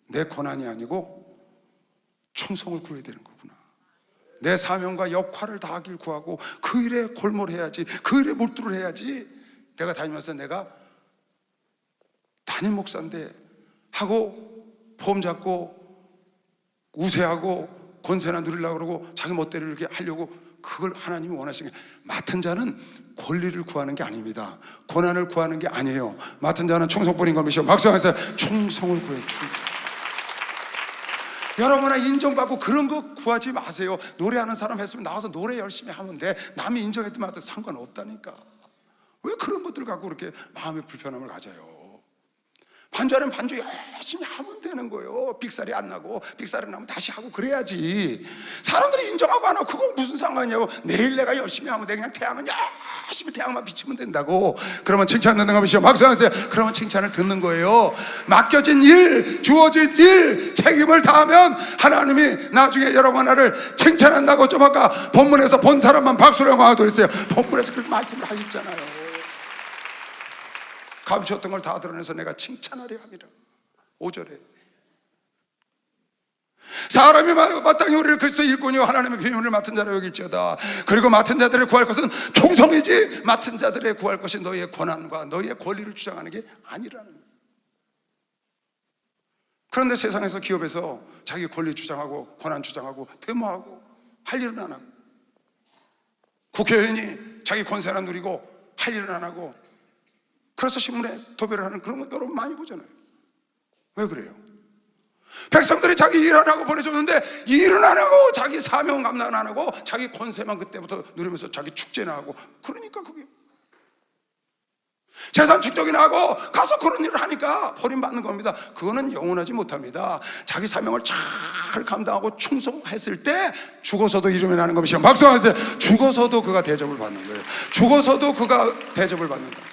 내 권한이 아니고 충성을 구해야 되는 거구나. 내 사명과 역할을 다하길 구하고 그 일에 골몰해야지, 그 일에 몰두를 해야지. 내가 다니면서 내가 담임 목사인데 하고 폼 잡고 우세하고 권세나 누리려고 그러고 자기 멋대로 이렇게 하려고, 그걸 하나님이 원하시는 게, 맡은 자는 권리를 구하는 게 아닙니다. 권한을 구하는 게 아니에요. 맡은 자는 충성뿐인 것이요. 박수하면서 충성을 구해요. 충성. 여러분아 인정받고 그런 거 구하지 마세요. 노래하는 사람 했으면 나와서 노래 열심히 하면 돼. 남이 인정했더만 상관없다니까. 왜 그런 것들 갖고 그렇게 마음의 불편함을 가져요? 반주하는 반주 열심히 하면 되는 거예요. 빅살이 안 나고, 빅살이 나면 다시 하고 그래야지. 사람들이 인정하고 안 하고 그거 무슨 상관이냐고. 내일 내가 열심히 하면 돼. 그냥 태양은 열심히 태양만 비치면 된다고. 그러면 칭찬 듣는 거 보시죠. 박수하세요. 그러면 칭찬을 듣는 거예요. 맡겨진 일, 주어진 일, 책임을 다하면 하나님이 나중에 여러분 나를 칭찬한다고. 좀 아까 본문에서 본 사람만 박수라고 하고 그랬어요. 본문에서 그렇게 말씀을 하셨잖아요. 감추었던 걸 다 드러내서 내가 칭찬하려 함이라. 5절에 사람이 마땅히 우리를 그리스도의 일꾼이요 하나님의 비밀을 맡은 자로 여길지어다. 그리고 맡은 자들의 구할 것은 충성이지 맡은 자들의 구할 것이 너희의 권한과 너희의 권리를 주장하는 게 아니라는 거예요. 그런데 세상에서 기업에서 자기 권리 주장하고 권한 주장하고 데모하고 할 일은 안 하고, 국회의원이 자기 권세나 누리고 할 일은 안 하고, 그래서 신문에 도배를 하는 그런 거 여러분 많이 보잖아요. 왜 그래요? 백성들이 자기 일 안 하고 보내줬는데 일은 안 하고 자기 사명 감당 안 하고 자기 권세만 그때부터 누리면서 자기 축제나 하고, 그러니까 그게 재산 축적이나 하고 가서 그런 일을 하니까 버림받는 겁니다. 그거는 영원하지 못합니다. 자기 사명을 잘 감당하고 충성했을 때 죽어서도 이름이 나는 것이죠. 박수하세요. 죽어서도 그가 대접을 받는 거예요. 죽어서도 그가 대접을 받는다.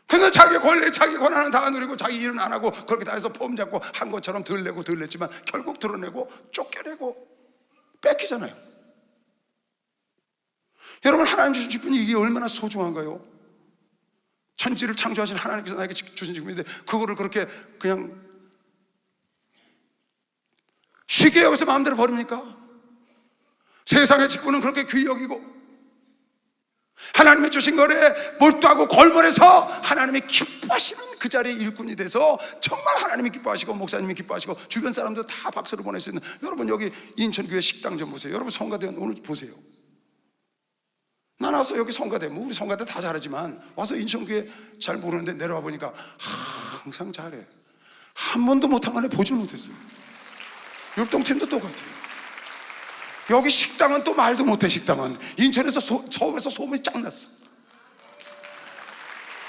근데 자기 권리, 자기 권한은 다 누리고 자기 일은 안 하고 그렇게 다 해서 폼 잡고 한 것처럼 덜 내고 덜 냈지만 결국 드러내고 쫓겨내고 뺏기잖아요. 여러분, 하나님 주신 직분이 이게 얼마나 소중한가요? 천지를 창조하신 하나님께서 나에게 주신 직분인데 그거를 그렇게 그냥 쉽게 여기서 마음대로 버립니까? 세상의 직분은 그렇게 귀히 여기고 하나님이 주신 거에 몰두하고 골몰해서 하나님이 기뻐하시는 그 자리에 일꾼이 돼서 정말 하나님이 기뻐하시고 목사님이 기뻐하시고 주변 사람들 다 박수를 보낼 수 있는, 여러분 여기 인천교회 식당 좀 보세요. 여러분 성가대 오늘 보세요. 나 와서 여기 성가대, 뭐 우리 성가대 다 잘하지만 와서 인천교회 잘 모르는데 내려와 보니까 항상 잘해. 한 번도 못한 거 안에 보질 못했어요. 율동팀도 똑같아요. 여기 식당은 또 말도 못해. 식당은 인천에서 서울에서 소문이 쫙 났어.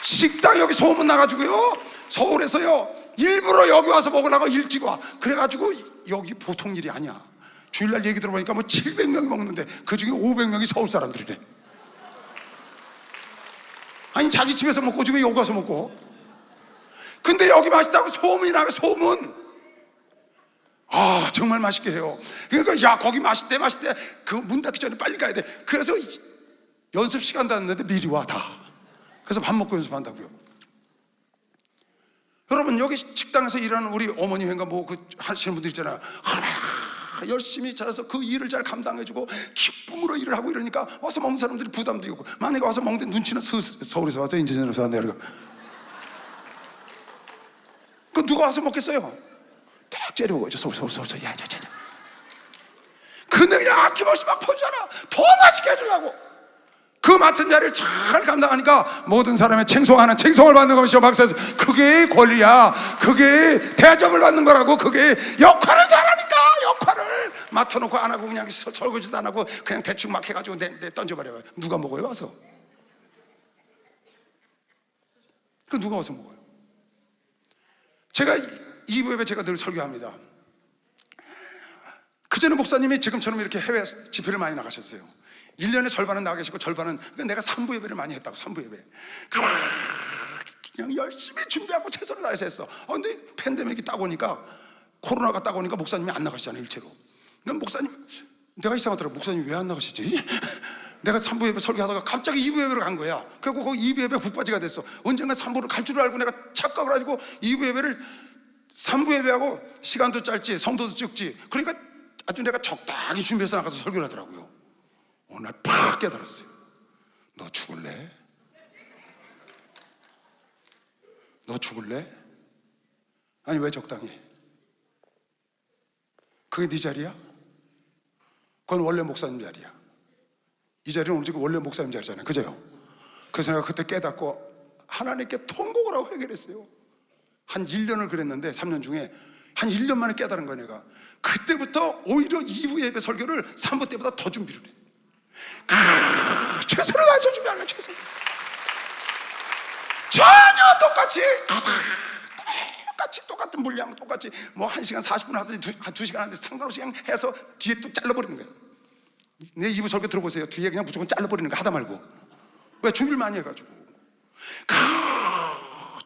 식당 여기 소문 나가지고요, 서울에서요 일부러 여기 와서 먹으려고 일찍 와. 그래가지고 여기 보통 일이 아니야. 주일날 얘기 들어보니까 뭐 700명이 먹는데 그 중에 500명이 서울 사람들이래. 아니 자기 집에서 먹고 지금 여기 와서 먹고. 근데 여기 맛있다고 소문이 나가. 소문. 아 정말 맛있게 해요. 그러니까 야 거기 맛있대 맛있대. 그 문 닫기 전에 빨리 가야 돼. 그래서 연습 시간도 안 됐는데 미리 와 다. 그래서 밥 먹고 연습한다고요. 여러분 여기 식당에서 일하는 우리 어머니 회가 뭐 그 하시는 분들 있잖아요. 열심히 잘해서 그 일을 잘 감당해주고 기쁨으로 일을 하고 이러니까 와서 먹는 사람들이 부담도 있고, 만약에 와서 먹는데 눈치는 서울에서 와서 인천에서 내려가. 그 누가 와서 먹겠어요? 딱 째려보고 서울 야. 근데 그냥 아낌없이 막 퍼주잖아. 더 맛있게 해주려고. 그 맡은 자리를 잘 감당하니까 모든 사람의 칭송하는 칭송을 받는 것이요 박사에서, 그게 권리야. 그게 대접을 받는 거라고. 그게 역할을 잘하니까. 역할을 맡아놓고 안 하고 그냥 설거지도 안 하고 그냥 대충 막 해가지고 내 던져버려요. 누가 먹어요 와서? 그 누가 와서 먹어요? 제가 2부 예배 제가 늘 설교합니다. 그전에 목사님이 지금처럼 이렇게 해외 집회를 많이 나가셨어요. 1년에 절반은 나가 계시고 절반은, 그러니까 내가 3부 예배를 많이 했다고. 3부 예배 그냥 열심히 준비하고 최선을 다해서 했어. 근데 팬데믹이 따고 오니까, 코로나가 따고 오니까 목사님이 안 나가시잖아요 일체로. 그러니까 목사님, 내가 이상하더라고. 목사님 왜 안 나가시지? 내가 3부 예배 설교하다가 갑자기 2부 예배로 간 거야. 그리고 거기 2부 예배 북바지가 됐어. 언젠가 3부를 갈 줄 알고 내가 착각을 가지고 2부 예배를 3부 예배하고 시간도 짧지 성도도 적지, 그러니까 아주 내가 적당히 준비해서 나가서 설교를 하더라고요. 오늘 팍 깨달았어요. 너 죽을래? 너 죽을래? 아니 왜 적당히? 그게 네 자리야? 그건 원래 목사님 자리야. 이 자리는 오늘 지금 원래 목사님 자리잖아요. 그죠? 그래서 내가 그때 깨닫고 하나님께 통곡을 하고 해결했어요. 한 1년을 그랬는데 3년 중에 한 1년 만에 깨달은 거야 내가. 그때부터 오히려 2부 예배 설교를 3부 때보다 더 준비를 해. 최선을 다해서 준비하는 거야. 최선. 전혀 똑같은 분량, 똑같이 뭐 1시간 40분 하든지 2시간 하든지 상관없이 그냥 해서 뒤에 또 잘라버리는 거야. 내 2부 설교 들어보세요. 뒤에 그냥 무조건 잘라버리는 거 하다 말고. 왜? 준비를 많이 해가지고.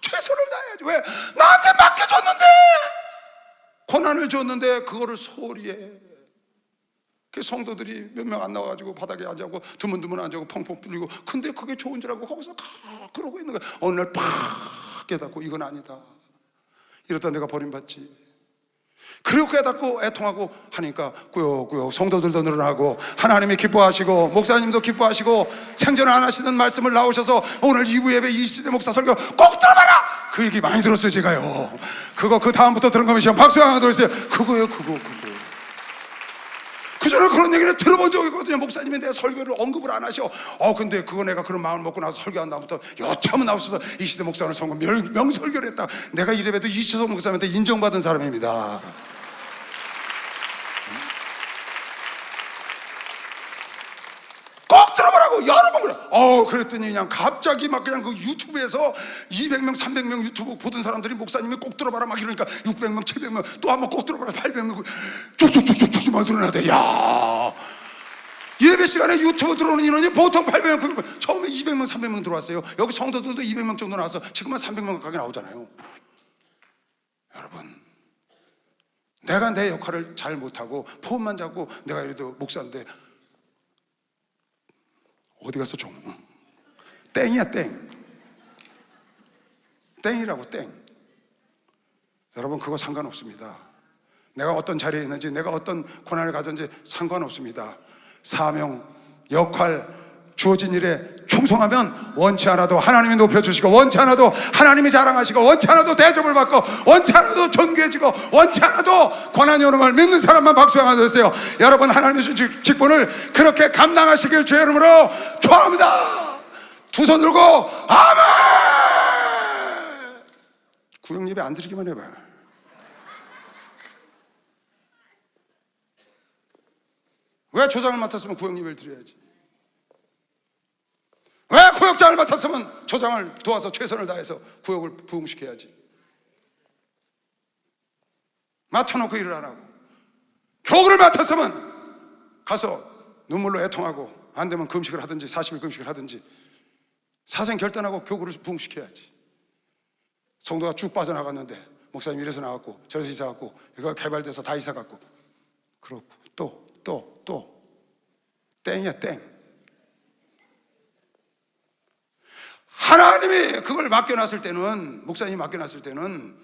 최선을 다해야지. 왜? 나한테 맡겨줬는데, 고난을 줬는데 그거를 소홀히 해. 그 성도들이 몇 명 안 나와가지고 바닥에 앉아고 드문드문 앉아고 펑펑 뚫리고, 근데 그게 좋은 줄 알고 거기서 그러고 있는 거야. 어느 날 팍 깨닫고 이건 아니다. 이러다 내가 버림받지. 그리고 깨닫고 애통하고 하니까 꾸역꾸역 성도들도 늘어나고 하나님이 기뻐하시고 목사님도 기뻐하시고 생전 안 하시는 말씀을 나오셔서 오늘 2부 예배 이시대 목사 설교 꼭 들어봐라! 그 얘기 많이 들었어요 제가요. 그거 그 다음부터 들은 거면 시험 박수 한번 들었어요. 그거요 그거. 그전에 그런 얘기를 들어본 적이 있거든요. 목사님이 내 설교를 언급을 안 하셔. 근데 그거 내가 그런 마음을 먹고 나서 설교한 다음부터 여차하면 나오셔서 이시대 목사는 성공 명설교를 했다. 내가 이래봬도 이시대 목사님한테 인정받은 사람입니다. 꼭 들어보라고 여러 번 그래. 그랬더니 그냥 갑자기 막 그냥 그 유튜브에서 200명 300명 유튜브 보던 사람들이 목사님이 꼭 들어봐라 막 이러니까 600명 700명 또 한번 꼭 들어봐라 800명 쭉쭉쭉쭉 막 들어나대. 야, 예배 시간에 유튜브 들어오는 인원이 보통 800명 900명. 처음에 200명 300명 들어왔어요. 여기 성도들도 200명 정도 나와서 지금은 300명 가까이 나오잖아요. 여러분, 내가 내 역할을 잘 못하고 폼만 잡고 내가 이래도 목사인데 어디 가서 좀 땡이야 땡. 땡이라고 땡. 여러분 그거 상관없습니다. 내가 어떤 자리에 있는지 내가 어떤 고난을 가졌는지 상관없습니다. 사명, 역할, 주어진 일에 충성하면 원치 않아도 하나님이 높여주시고, 원치 않아도 하나님이 자랑하시고, 원치 않아도 대접을 받고, 원치 않아도 존귀해지고, 원치 않아도 권한이 오는 걸 믿는 사람만 박수 한번 주세요. 여러분, 하나님의 주신 직분을 그렇게 감당하시길 주의 이름으로 축원합니다. 두 손 들고 아멘. 구역 예배 안 드리기만 해봐요. 왜 조장을 맡았으면 구역 예배를 드려야지? 왜 구역장을 맡았으면 조장을 도와서 최선을 다해서 구역을 부흥시켜야지? 맡아놓고 일을 안 하고, 교구를 맡았으면 가서 눈물로 애통하고, 안 되면 금식을 하든지 40일 금식을 하든지 사생 결단하고 교구를 부흥시켜야지. 성도가 쭉 빠져나갔는데 목사님 이래서 나갔고 저래서 이사 갔고 이거 개발돼서 다 이사 갔고, 그렇고 또 땡이야 땡. 하나님이 그걸 맡겨놨을 때는, 목사님이 맡겨놨을 때는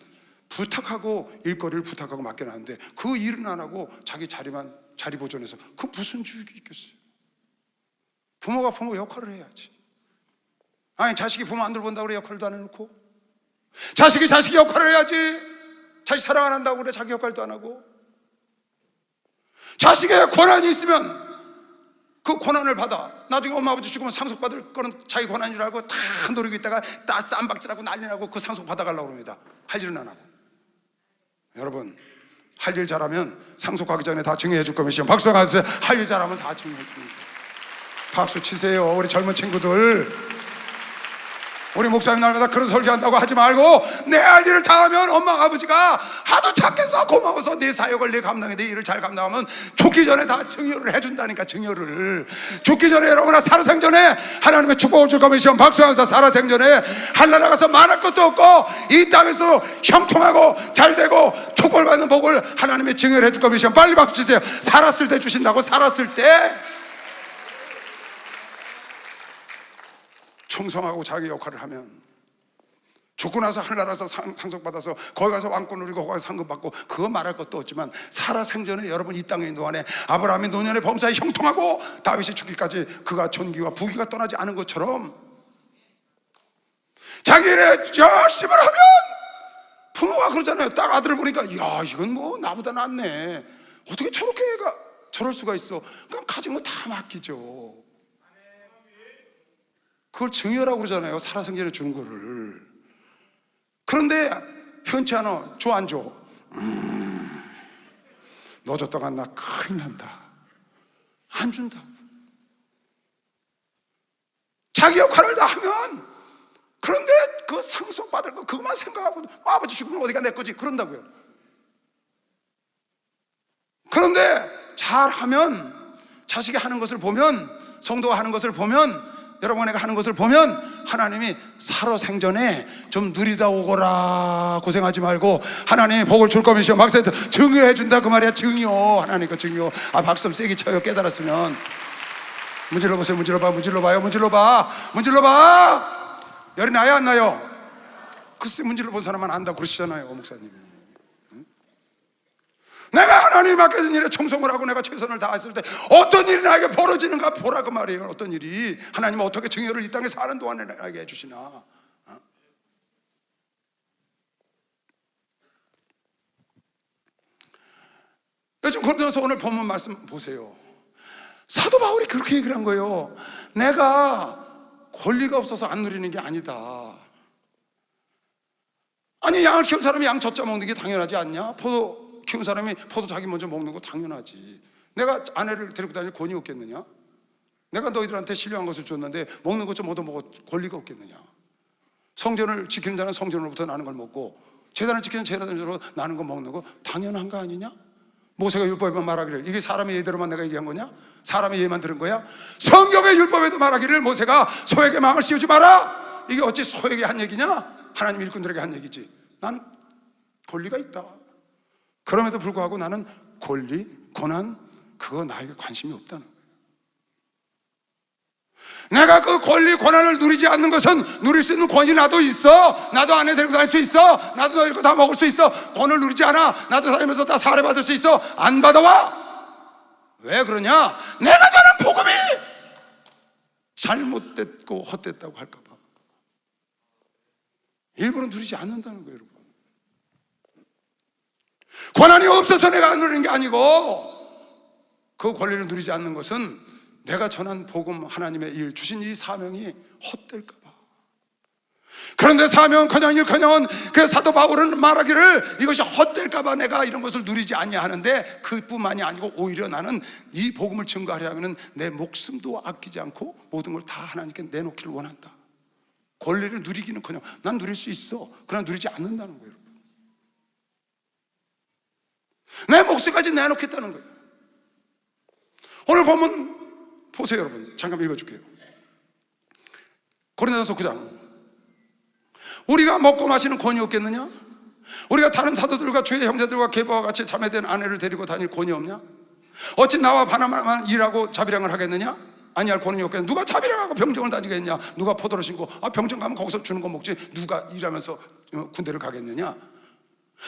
부탁하고 일거리를 부탁하고 맡겨놨는데 그 일은 안 하고 자기 자리 보존해서 그 무슨 주익이 있겠어요? 부모가 부모 역할을 해야지. 아니, 자식이 부모 안 돌본다고 그래 역할도 안 해놓고, 자식이 자식 역할을 해야지. 자식 사랑 안 한다고 그래 자기 역할도 안 하고. 자식의 권한이 있으면 그 권한을 받아. 나중에 엄마 아버지 죽으면 상속받을 거는 자기 권한이라 알고 다 노리고 있다가 다 쌈박질하고 난리 나고 그 상속 받아가려고 합니다. 할 일은 안 하고. 여러분, 할 일 잘하면 상속하기 전에 다 증여해 줄 거면 박수 한번 주세요. 할 일 잘하면 다 증여해 줍니다. 박수 치세요. 우리 젊은 친구들, 우리 목사님 날마다 그런 설교한다고 하지 말고 내 할 일을 다 하면 엄마 아버지가 하도 착해서 고마워서 내 사역을 내 감당해, 내 일을 잘 감당하면 죽기 전에 다 증여를 해준다니까. 증여를 죽기 전에 여러분아 살아생전에 하나님의 축복을 줄 거면 시험 박수하면서 살아생전에 하늘나라가서 말할 것도 없고 이 땅에서 형통하고 잘되고 축복을 받는 복을 하나님의 증여를 해줄 거면 시험 빨리 박수 치세요. 살았을 때 주신다고. 살았을 때 충성하고 자기 역할을 하면, 죽고 나서 하늘나라에서 상속받아서 거기 가서 왕권 누리고 거기 가서 상급 받고 그거 말할 것도 없지만, 살아생전에 여러분 이 땅에 있는 동안에 아브라함이 노년의 범사에 형통하고 다윗이 죽기까지 그가 존귀와 부귀가 떠나지 않은 것처럼 자기 일에 열심을 하면, 부모가 그러잖아요. 딱 아들을 보니까 야 이건 뭐 나보다 낫네, 어떻게 저렇게 애가 저럴 수가 있어. 그럼 가진 거 다 맡기죠. 그걸 증여라고 그러잖아요. 살아생전에 주는 거를. 그런데 현치 않아. 줘 안 줘? 너 줬다가 나 큰일 난다. 안 준다. 자기 역할을 다 하면, 그런데 그 상속받을 거 그것만 생각하고 아버지 죽으면 어디가 내 거지 그런다고요. 그런데 잘하면, 자식이 하는 것을 보면, 성도가 하는 것을 보면, 여러분 내가 하는 것을 보면 하나님이 살아생전에 좀 누리다 오거라, 고생하지 말고 하나님이 복을 줄 거면 시험 박사에서 증여해 준다 그 말이야. 증여. 하나님 그 증여. 박수 좀 세게 쳐요. 깨달았으면. 문질러 보세요. 문질러 봐. 문질러 봐요. 문질러 봐. 문질러 봐. 열이 나요 안 나요? 글쎄 문질러 본 사람만 안다고 그러시잖아요 목사님이. 내가 하나님이 맡겨준 일에 충성을 하고 내가 최선을 다했을 때 어떤 일이 나에게 벌어지는가 보라 그 말이에요. 어떤 일이, 하나님은 어떻게 증여를 이 땅에 사는 동안에 나에게 해주시나. 요즘 고린도서 오늘 본문 말씀 보세요. 사도 바울이 그렇게 얘기를 한 거예요. 내가 권리가 없어서 안 누리는 게 아니다. 아니, 양을 키운 사람이 양 젖자 먹는 게 당연하지 않냐? 포도 키운 사람이 포도 자기 먼저 먹는 거 당연하지. 내가 아내를 데리고 다닐 권위 없겠느냐? 내가 너희들한테 신령한 것을 줬는데 먹는 것 좀 얻어먹을 권리가 없겠느냐? 성전을 지키는 자는 성전으로부터 나는 걸 먹고 제단을 지키는 제단으로 나는 거 먹는 거 당연한 거 아니냐? 모세가 율법에만 말하기를, 이게 사람의 예대로만 내가 얘기한 거냐? 사람의 예만 들은 거야? 성경의 율법에도 말하기를 모세가 소에게 망을 씌우지 마라, 이게 어찌 소에게 한 얘기냐? 하나님 일꾼들에게 한 얘기지. 난 권리가 있다. 그럼에도 불구하고 나는 권리, 권한, 그거 나에게 관심이 없다는 거예요. 내가 그 권리, 권한을 누리지 않는 것은 누릴 수 있는 권이 나도 있어. 나도 아내 데리고 다닐 수 있어. 나도 너희 거 다 먹을 수 있어. 권을 누리지 않아. 나도 다니면서 다 사례받을 수 있어. 안 받아와. 왜 그러냐? 내가 전한 복음이 잘못됐고 헛됐다고 할까봐 일부러 누리지 않는다는 거예요, 여러분. 권한이 없어서 내가 안 누리는 게 아니고 그 권리를 누리지 않는 것은 내가 전한 복음, 하나님의 일, 주신 이 사명이 헛될까 봐. 그런데 사명커녕 일커녕 그 사도 바울은 말하기를 이것이 헛될까 봐 내가 이런 것을 누리지 아니하는데, 그뿐만이 아니고 오히려 나는 이 복음을 증거하려면 내 목숨도 아끼지 않고 모든 걸 다 하나님께 내놓기를 원한다. 권리를 누리기는커녕 난 누릴 수 있어. 그러나 누리지 않는다는 거예요, 여러분. 내 목숨까지 내놓겠다는 거예요. 오늘 본문 보세요, 여러분. 잠깐 읽어줄게요. 고린도전서 9장. 우리가 먹고 마시는 권위 없겠느냐? 우리가 다른 사도들과 주의 형제들과 계보와 같이 자매된 아내를 데리고 다닐 권위 없냐? 어찌 나와 바나바만 일하고 자비량을 하겠느냐? 아니할 권위 없겠느냐? 누가 자비량하고 병정을 다니겠느냐? 누가 포도를 신고 병정 가면 거기서 주는 거 먹지 누가 일하면서 군대를 가겠느냐?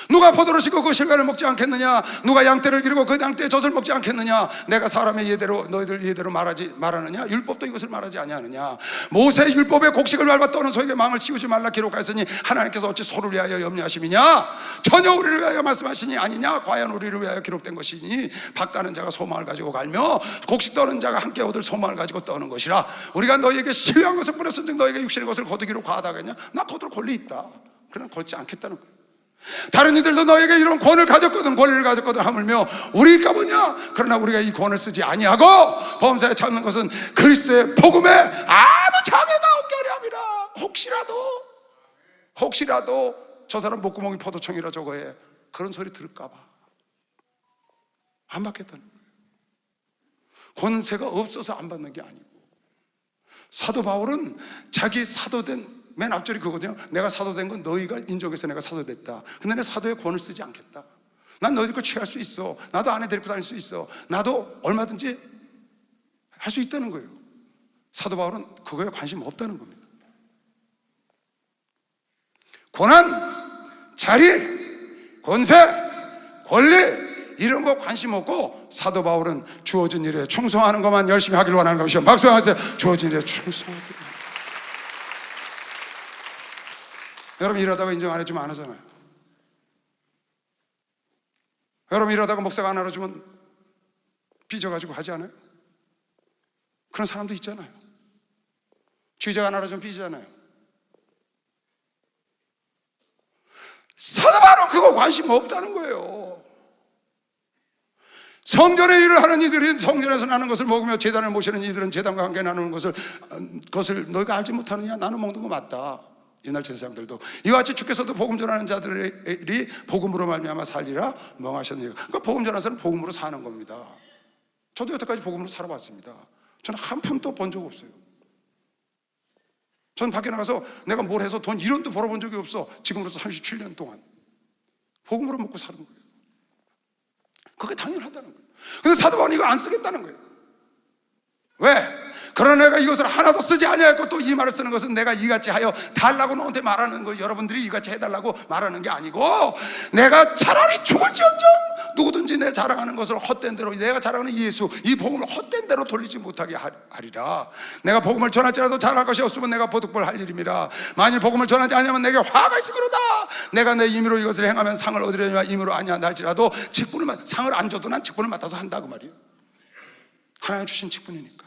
누가 포도를 심고 그 실과를 먹지 않겠느냐? 누가 양떼를 기르고 그 양떼의 젖을 먹지 않겠느냐? 내가 사람의 예대로 너희들 예대로 말하느냐? 율법도 이것을 말하지 아니하느냐? 모세의 율법의 곡식을 밟아 떠는 소에게 마음을 씌우지 말라 기록하였으니 하나님께서 어찌 소를 위하여 염려하심이냐? 전혀 우리를 위하여 말씀하시니 아니냐? 과연 우리를 위하여 기록된 것이니 밭가는 자가 소망을 가지고 갈며 곡식 떠는 자가 함께 얻을 소망을 가지고 떠는 것이라. 우리가 너희에게 신뢰한 것을 뿌렸은즉 너희에게 육신의 것을 거두기로 과하다겠냐? 나 거둘 권리 있다. 그러나 걷지 않겠다는 거예요. 다른 이들도 너에게 이런 권을 가졌거든, 권리를 가졌거든 하물며 우리일까 보냐? 그러나 우리가 이 권을 쓰지 아니하고 범사에 찾는 것은 그리스도의 복음에 아무 장애가 없게 하려 함이라. 혹시라도 저 사람 목구멍이 포도청이라 저거 해, 그런 소리 들을까 봐 안 받겠다는 거예요. 권세가 없어서 안 받는 게 아니고, 사도 바울은 자기 사도된 맨 앞절이 그거거든요. 내가 사도된 건 너희가 인정해서 내가 사도됐다. 근데 내 사도의 권을 쓰지 않겠다. 난 너희들 거 취할 수 있어. 나도 아내 데리고 다닐 수 있어. 나도 얼마든지 할 수 있다는 거예요. 사도 바울은 그거에 관심 없다는 겁니다. 권한, 자리, 권세, 권리 이런 거 관심 없고 사도 바울은 주어진 일에 충성하는 것만 열심히 하길 원하는 것이요. 박수 하세요. 주어진 일에 충성하길. 여러분 일하다가 인정 안 해주면 안 하잖아요. 여러분 일하다가 목사가 안 알아주면 삐져가지고 하지 않아요? 그런 사람도 있잖아요. 주의자가 안 알아주면 삐지잖아요. 사도 바울은 그거 관심 없다는 거예요. 성전의 일을 하는 이들은 성전에서 나는 것을 먹으며 제단을 모시는 이들은 제단과 함께 나누는 것을 너희가 알지 못하느냐? 나는 먹는 거 맞다. 옛날 제사장들도 이와 같이 주께서도 복음 전하는 자들이 복음으로 말미암아 살리라 명하셨느니라. 그러니까 복음 전하는 사람은 복음으로 사는 겁니다. 저도 여태까지 복음으로 살아왔습니다. 저는 한 푼도 번 적 없어요. 저는 밖에 나가서 내가 뭘 해서 돈 1원도 벌어본 적이 없어. 지금으로서 37년 동안 복음으로 먹고 사는 거예요. 그게 당연하다는 거예요. 근데 사도 바울은 이거 안 쓰겠다는 거예요. 왜? 그러나 내가 이것을 하나도 쓰지 아니하였고 또 이 말을 쓰는 것은 내가 이같이 하여 달라고 너한테 말하는 거, 여러분들이 이같이 해달라고 말하는 게 아니고, 내가 차라리 죽을지언정 누구든지 내 자랑하는 것을 헛된 대로, 내가 자랑하는 예수 이 복음을 헛된 대로 돌리지 못하게 하리라. 내가 복음을 전할지라도 잘할 것이 없으면 내가 보득벌 할 일임이라. 만일 복음을 전하지 아니하면 내게 화가 있으므로다. 내가 내 임의로 이것을 행하면 상을 얻으려니와 임의로 아니한다 할지라도 상을 안 줘도 난 직분을 맡아서 한다 그 말이에요. 하나님 주신 직분이니까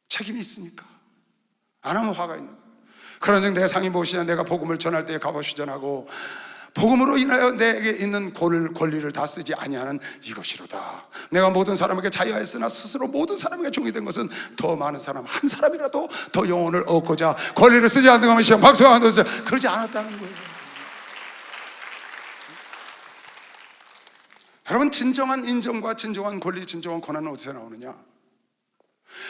책임이 있으니까 안 하면 화가 있는 거예요. 그런즉 내 상이 무엇이냐? 내가 복음을 전할 때에 값없이전하고 복음으로 인하여 내게 있는 권리를 다 쓰지 아니하는 이것이로다. 내가 모든 사람에게 자유하였으나 스스로 모든 사람에게 종이 된 것은 더 많은 사람 한 사람이라도 더 영혼을 얻고자 권리를 쓰지 않는 것이 박수가 안 돋으세요. 그러지 않았다는 거예요. 여러분, 진정한 인정과 진정한 권리, 진정한 권한은 어디서 나오느냐?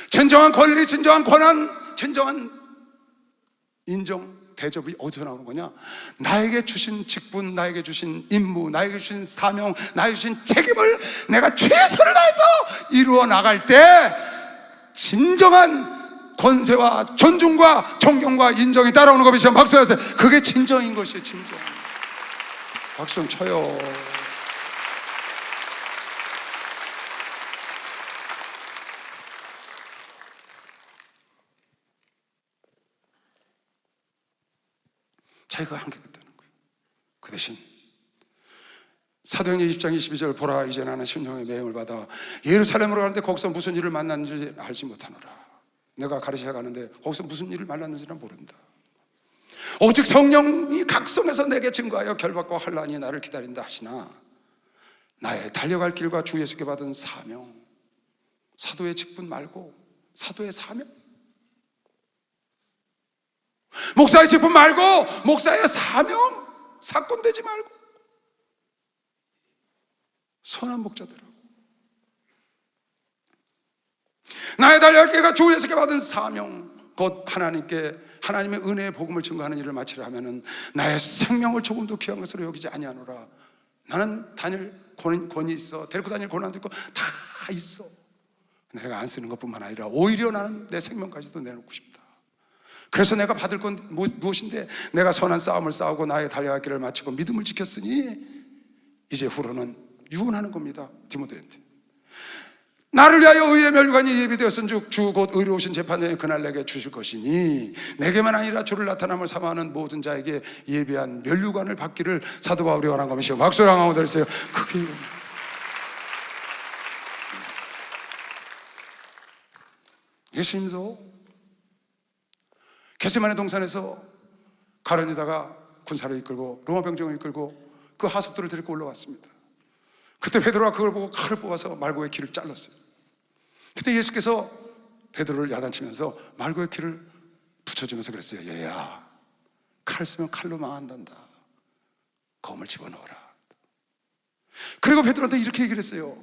진정한 권리, 진정한 권한, 진정한 인정, 대접이 어디서 나오는 거냐? 나에게 주신 직분, 나에게 주신 임무, 나에게 주신 사명, 나에게 주신 책임을 내가 최선을 다해서 이루어 나갈 때 진정한 권세와 존중과 존경과 인정이 따라오는 것이죠. 박수 하세요. 그게 진정인 것이에요. 진정. 박수 좀 쳐요. 자기가 한계겠다는 거예요. 그 대신 사도행전 20장 22절 보라 이제 나는 심령의 매형을 받아 예루살렘으로 가는데 거기서 무슨 일을 만났는지 알지 못하노라. 내가 가르쳐 가는데 거기서 무슨 일을 만났는지는 모른다. 오직 성령이 각성해서 내게 증거하여 결박과 환난이 나를 기다린다 하시나 나의 달려갈 길과 주 예수께 받은 사명, 사도의 직분 말고 사도의 사명, 목사의 직분 말고 목사의 사명, 사건 되지 말고 선한 목자들하고 나의 달려갈 길과 주 예수께 받은 사명, 곧 하나님의 은혜의 복음을 증거하는 일을 마치려 하면은 나의 생명을 조금도 귀한 것으로 여기지 아니하노라. 나는 다닐 권이 있어, 데리고 다닐 권한도 있고 다 있어. 내가 안 쓰는 것뿐만 아니라 오히려 나는 내 생명까지도 내놓고 싶다. 그래서 내가 받을 건 무엇인데 내가 선한 싸움을 싸우고 나의 달려갈 길을 마치고 믿음을 지켰으니 이제 후로는 유언하는 겁니다. 디모데한테 나를 위하여 의의 멸관이 예비되었은즉 주 곧 의로우신 재판장이 그날 내게 주실 것이니 내게만 아니라 주를 나타남을 사모하는 모든 자에게 예비한 멸류관을 받기를 사도 바울이 원한 것이요. 박수를 한번 드리세요. 그게 예수님도 겟세마네 동산에서 가련유다가 군사를 이끌고 로마 병정을 이끌고 그 하석들을 데리고 올라왔습니다. 그때 베드로가 그걸 보고 칼을 뽑아서 말고의 귀를 잘랐어요. 그때 예수께서 베드로를 야단치면서 말고의 귀를 붙여주면서 그랬어요. 얘야, 칼 쓰면 칼로 망한단다. 검을 집어넣어라. 그리고 베드로한테 이렇게 얘기를 했어요.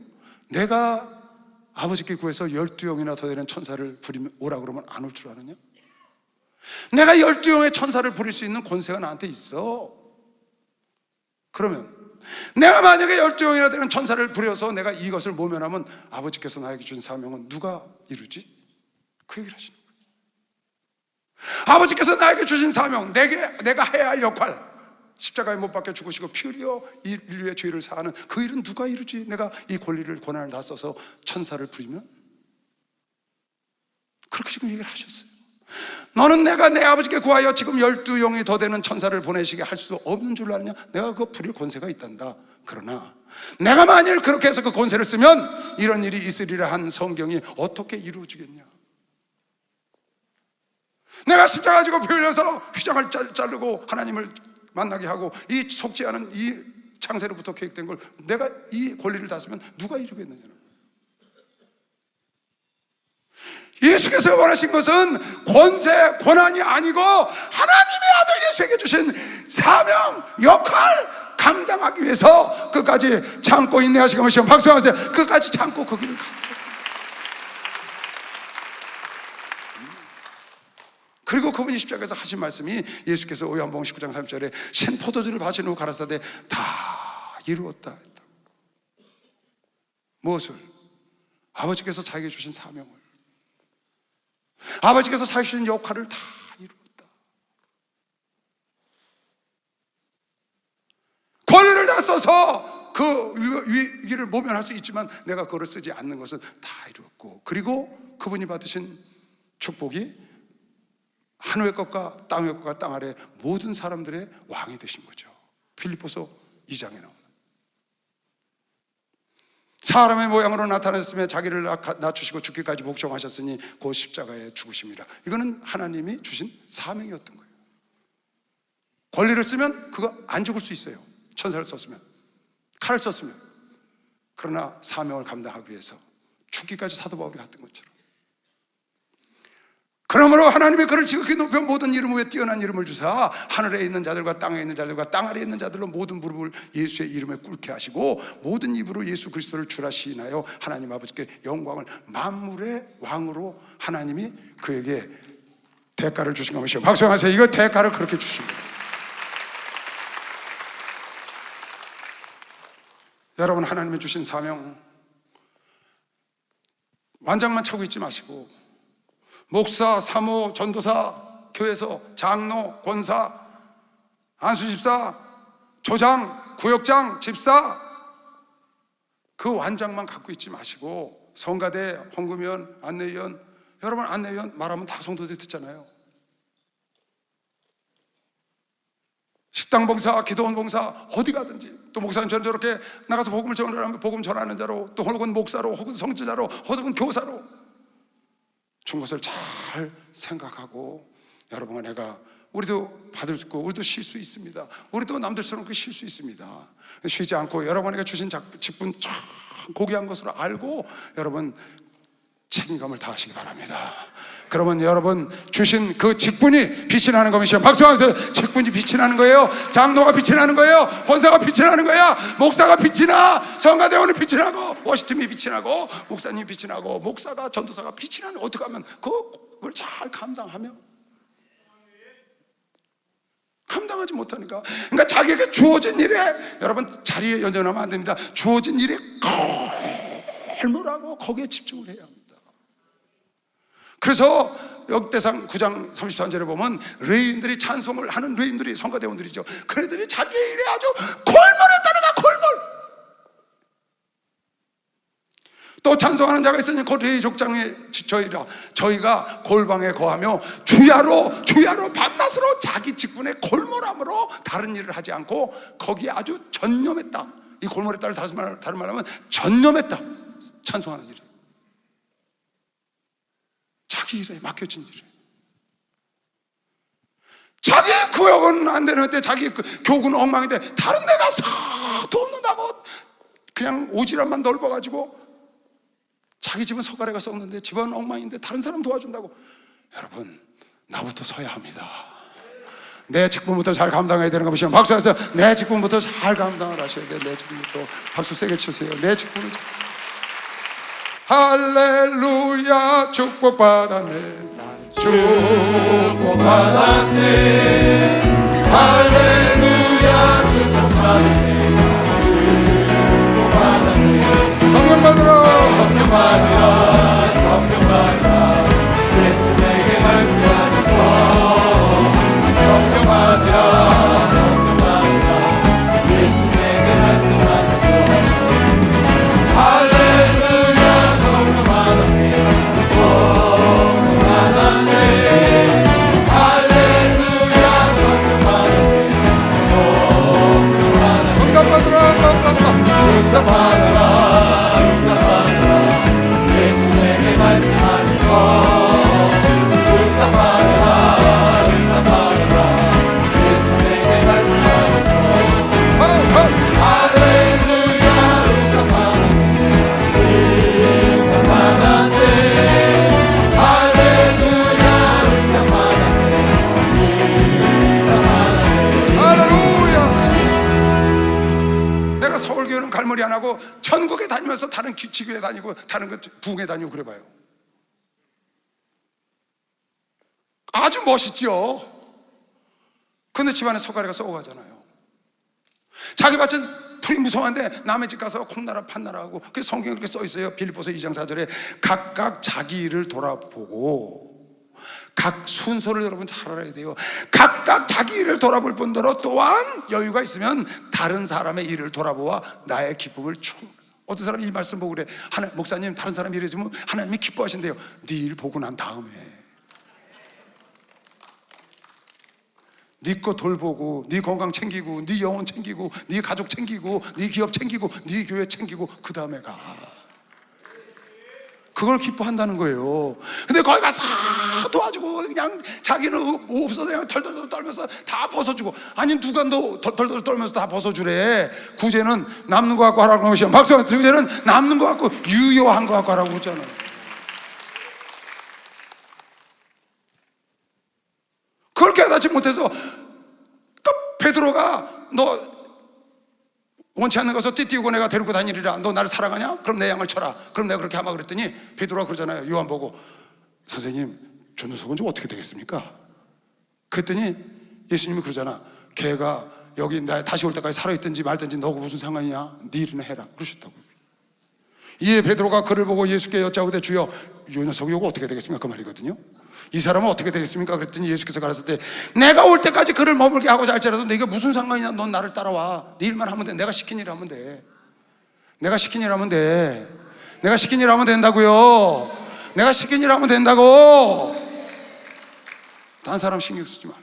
내가 아버지께 구해서 12영이나 더 되는 천사를 부리면 오라 그러면 안 올 줄 아느냐? 내가 12영의 천사를 부릴 수 있는 권세가 나한테 있어. 그러면 내가 만약에 12영이나 되는 천사를 부려서 내가 이것을 모면하면 아버지께서 나에게 주신 사명은 누가 이루지? 그 얘기를 하시는 거예요. 아버지께서 나에게 주신 사명, 내가 해야 할 역할, 십자가에 못 박혀 죽으시고 피 흘려 인류의 죄를 사하는 그 일은 누가 이루지? 내가 이 권한을 다 써서 천사를 부리면? 그렇게 지금 얘기를 하셨어요. 너는 내가 내 아버지께 구하여 지금 12영이 더 되는 천사를 보내시게 할 수 없는 줄 아느냐? 내가 그거 부릴 권세가 있단다. 그러나 내가 만일 그렇게 해서 그 권세를 쓰면 이런 일이 있으리라 한 성경이 어떻게 이루어지겠냐? 내가 십자가 지고 피 흘려서 휘장을 자르고 하나님을 만나게 하고 이 속지 않은 이 창세로부터 계획된 걸 내가 이 권리를 다 쓰면 누가 이루겠느냐? 예수께서 원하신 것은 권세, 권한이 아니고 하나님의 아들 예수에게 주신 사명, 역할 감당하기 위해서 끝까지 참고 인내하시고 하시면 박수하세요. 끝까지 참고 그 길을 가요. 그리고 그분이 십자가에서 하신 말씀이 예수께서 요한복음 19장 30절에 신 포도주를 바친 후 가라사대 다 이루었다 했다. 무엇을? 아버지께서 자기에게 주신 사명을, 아버지께서 자기 주신 역할을 다 이루었다. 권리를 다 써서 그 위기를 모면할 수 있지만 내가 그걸 쓰지 않는 것은 다 이루었고, 그리고 그분이 받으신 축복이 하늘의 것과 땅의 것과 땅 아래 모든 사람들의 왕이 되신 거죠. 빌립보서 2장에 나오는 사람의 모양으로 나타났으며 자기를 낮추시고 죽기까지 복종하셨으니 곧 십자가에 죽으심이라. 이거는 하나님이 주신 사명이었던 거예요. 권리를 쓰면 그거 안 죽을 수 있어요. 천사를 썼으면, 칼을 썼으면. 그러나 사명을 감당하기 위해서 죽기까지 사도 바울이 갔던 것처럼, 그러므로 하나님의 그를 지극히 높여 모든 이름 위에 뛰어난 이름을 주사 하늘에 있는 자들과 땅에 있는 자들과 땅 아래에 있는 자들로 모든 무릎을 예수의 이름에 꿇게 하시고 모든 입으로 예수 그리스도를 주라 시인하여 하나님 아버지께 영광을, 만물의 왕으로 하나님이 그에게 대가를 주신 것이요. 박수하세요. 이거 대가를 그렇게 주신 거예요. 여러분, 하나님이 주신 사명 완장만 차고 있지 마시고 목사, 사모, 전도사, 교회에서 장로, 권사, 안수집사, 조장, 구역장, 집사, 그 완장만 갖고 있지 마시고 성가대, 헌금위원, 안내위원, 여러분 안내위원 말하면 다 성도들이 듣잖아요. 식당 봉사, 기도원 봉사, 어디 가든지, 또 목사님처럼 저렇게 나가서 복음을 전하는, 복음 전하는 자로, 또 혹은 목사로, 혹은 성지자로, 혹은 교사로 준 것을 잘 생각하고, 여러분, 내가 우리도 받을 수 있고 우리도 쉴 수 있습니다. 우리도 남들처럼 쉴 수 있습니다. 쉬지 않고 여러분에게 주신 직분 참 고귀한 것으로 알고 여러분 책임감을 다하시기 바랍니다. 그러면 여러분 주신 그 직분이 빛이 나는 것이죠. 박수하면서 직분이 빛이 나는 거예요. 장로가 빛이 나는 거예요. 권사가 빛이 나는 거야. 목사가 빛이 나. 성가대원이 빛이 나고, 워시팀이 빛이 나고, 목사님이 빛이 나고, 목사가, 전도사가 빛이 나는. 어떻게 하면 그걸 잘 감당하지 못하니까. 그러니까 자기에게 주어진 일에, 여러분 자리에 연연하면 안 됩니다. 주어진 일에 걸물하고 거기에 집중을 해야 합니다. 그래서 역대상 9장 33절에 보면 레위인들이 찬송을 하는 레위인들이 성가대원들이죠. 그네들이 자기의 일에 아주 골몰했다는 거야. 골몰. 또 찬송하는 자가 있으니 그 레위 족장의 저희가 골방에 거하며 주야로 밤낮으로 자기 직분에 골몰함으로 다른 일을 하지 않고 거기에 아주 전념했다. 이 골몰했다를 다른 말로 하면 전념했다. 찬송하는 일에, 자기 일에 맡겨진 일에. 자기 구역은 안 되는데, 자기 교구는 엉망인데 다른 데 가서 돕는다고 그냥 오지랖만 넓어가지고, 자기 집은 석가래가 썩는데 집은 엉망인데 다른 사람 도와준다고. 여러분, 나부터 서야 합니다. 내 직분부터 잘 감당해야 되는 거 보시면 박수해서 내 직분부터 잘 감당을 하셔야 돼요. 내 직분부터. 박수 세게 치세요. 내 직분을. 할렐루야, 축복받았네. 축복받았네. 할렐루야, 축복받았네. 축복받았네. 성령 받으라. 성령 받으라. 성령 받으라. 예수 내게 말씀하소서. 성령 받으라. 성령 받으라. 예수 내게 말씀하소서. 할렐루야, 성령 받았네. 성령 받았네. 할렐루야, 성령 받았네. 성령 받았네. 응답 받으라. 응답 받아라. 응답 받아라. 예수 내게 말씀하소서. 응답 받아라. 응답 받아라. 예수 내게 말씀하소서. 할렐루야. 응답 받았네. 응답 받았네. 할렐루야. 응답 받았네. 응답 받았네. 할렐루야. 내가 서울교회는 갈무리 안 하고 전국에 다니면서 다른 지교회 다니고 다른 부흥회 다니고 그래봐요. 아주 멋있지요. 근데 집안에 석가래가 썩어가잖아요. 자기 밭은 풀이 무성한데 남의 집 가서 콩나라 판나라 하고. 그 성경에 그렇게 써 있어요. 빌립보서 2장 4절에 각각 자기 일을 돌아보고, 각 순서를 여러분 잘 알아야 돼요. 각각 자기 일을 돌아볼 뿐더러 또한 여유가 있으면 다른 사람의 일을 돌아보아 나의 기쁨을 어떤 사람이 이 말씀 보고 그래. 목사님, 다른 사람이 일해주면 하나님이 기뻐하신대요. 네 일 보고 난 다음에 네 거 돌보고, 네 건강 챙기고, 네 영혼 챙기고, 네 가족 챙기고, 네 기업 챙기고, 네 교회 챙기고, 그 다음에 가. 그걸 기뻐한다는 거예요. 근데 거기 가서 도와주고 그냥 자기는 없어서 그냥 덜덜덜 떨면서 다 벗어주고. 아니, 누가 너 덜덜 떨면서 다 벗어주래. 구제는 남는 거 갖고 하라고 하시면 박수. 구제는 남는 거 갖고, 유효한 거 갖고 하라고 그러잖아요. 그걸 깨닫지 못해서 베드로가 너 원치 않는 것을 띠띠우고 내가 데리고 다니리라. 너 나를 사랑하냐? 그럼 내 양을 쳐라. 그럼 내가 그렇게 하마 그랬더니 베드로가 그러잖아요. 요한 보고, 선생님, 저 녀석은 좀 어떻게 되겠습니까? 그랬더니 예수님이 그러잖아. 걔가 여기 나 다시 올 때까지 살아있든지 말든지 너하고 무슨 상관이냐? 네 일이나 해라 그러셨다고. 이에 베드로가 그를 보고 예수께 여짜오되 주여, 이 녀석이 요거 어떻게 되겠습니까? 그 말이거든요. 이 사람은 어떻게 되겠습니까? 그랬더니 예수께서 가르쳤을 때, 내가 올 때까지 그를 머물게 하고 살지라도 네가 무슨 상관이냐? 넌 나를 따라와. 네 일만 하면 돼. 내가 시킨 일 하면 돼. 내가 시킨 일 하면 돼. 내가 시킨 일 하면 된다고요. 내가 시킨 일 하면 된다고. 딴 사람 신경 쓰지 말라.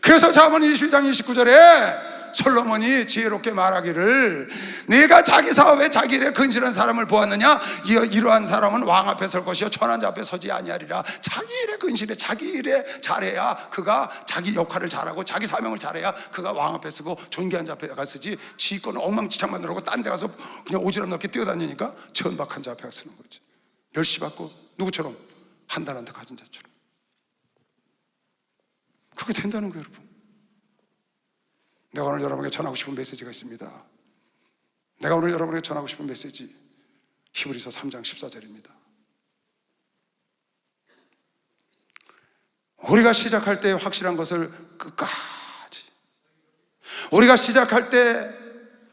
그래서 잠언 22장 29절에 솔로몬이 지혜롭게 말하기를 네가 자기 사업에 자기 일에 근실한 사람을 보았느냐? 이러한 사람은 왕 앞에 설 것이요 천한 자 앞에 서지 아니하리라. 자기 일에 근실해 자기 일에 잘해야 그가 자기 역할을 잘하고 자기 사명을 잘해야 그가 왕 앞에 서고 존귀한 자 앞에 가서지. 지 거는 엉망진창 만들고 딴 데 가서 그냥 오지랖 넓게 뛰어다니니까 천박한 자 앞에 서는 거지. 멸시받고 누구처럼? 한 달한테 가진 자처럼. 그렇게 된다는 거예요, 여러분. 내가 오늘 여러분에게 전하고 싶은 메시지가 있습니다. 내가 오늘 여러분에게 전하고 싶은 메시지, 히브리서 3장 14절입니다. 우리가 시작할 때 확실한 것을 끝까지, 우리가 시작할 때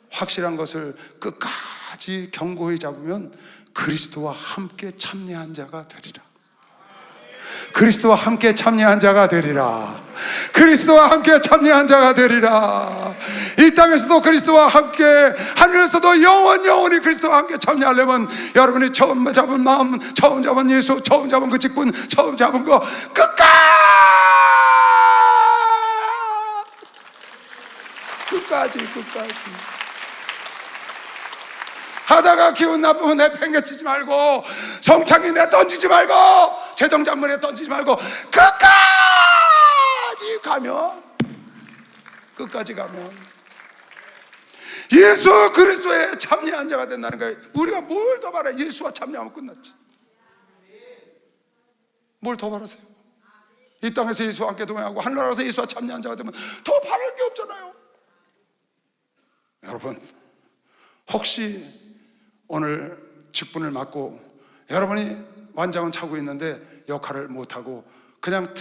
확실한 것을 끝까지 견고히 잡으면 그리스도와 함께 참여한 자가 되리라. 그리스도와 함께 참여한 자가 되리라. 그리스도와 함께 참여한 자가 되리라. 이 땅에서도 그리스도와 함께, 하늘에서도 영원히 그리스도와 함께 참여하려면 여러분이 처음 잡은 마음, 처음 잡은 예수, 처음 잡은 그 직분, 처음 잡은 거 끝까지 하다가 기분 나쁘면 내팽개치지 말고, 성창이 내 던지지 말고, 재정잔물에 던지지 말고 끝까지 가면 예수 그리스도에 참여한 자가 된다는 거예요. 우리가 뭘 더 바라? 예수와 참여하면 끝났지. 뭘 더 바라세요? 이 땅에서 예수와 함께 동행하고 하늘나라에서 예수와 참여한 자가 되면 더 바랄 게 없잖아요. 여러분, 혹시 오늘 직분을 맡고 여러분이 완장은 차고 있는데 역할을 못하고 그냥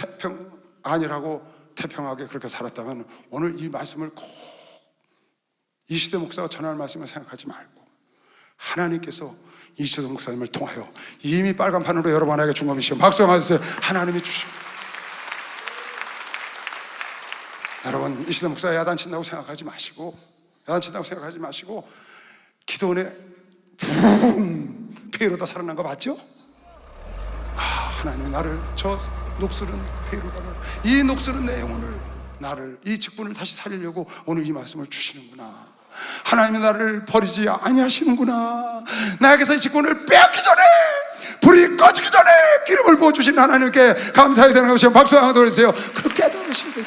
안일하고 태평하게 그렇게 살았다면 오늘 이 말씀을 꼭 이시대 목사가 전할 말씀을 생각하지 말고 하나님께서 이시대 목사님을 통하여 이미 빨간 판으로 여러분에게 준 겁니다. 박수 한번 주세요. 하나님이 주십니다. 여러분, 이시대 목사가 야단친다고 생각하지 마시고 기도원에 폐로다 살아난 거 맞죠? 하나님이 나를 저 녹슬은 폐로다, 이 녹슬은 내 영혼을, 나를, 이 직분을 다시 살리려고 오늘 이 말씀을 주시는구나. 하나님이 나를 버리지 아니하시는구나. 나에게서 이 직분을 빼앗기 전에, 불이 꺼지기 전에 기름을 부어주신 하나님께 감사해야 되는 것이요. 박수 한번 드리세요. 그렇게 깨달으시게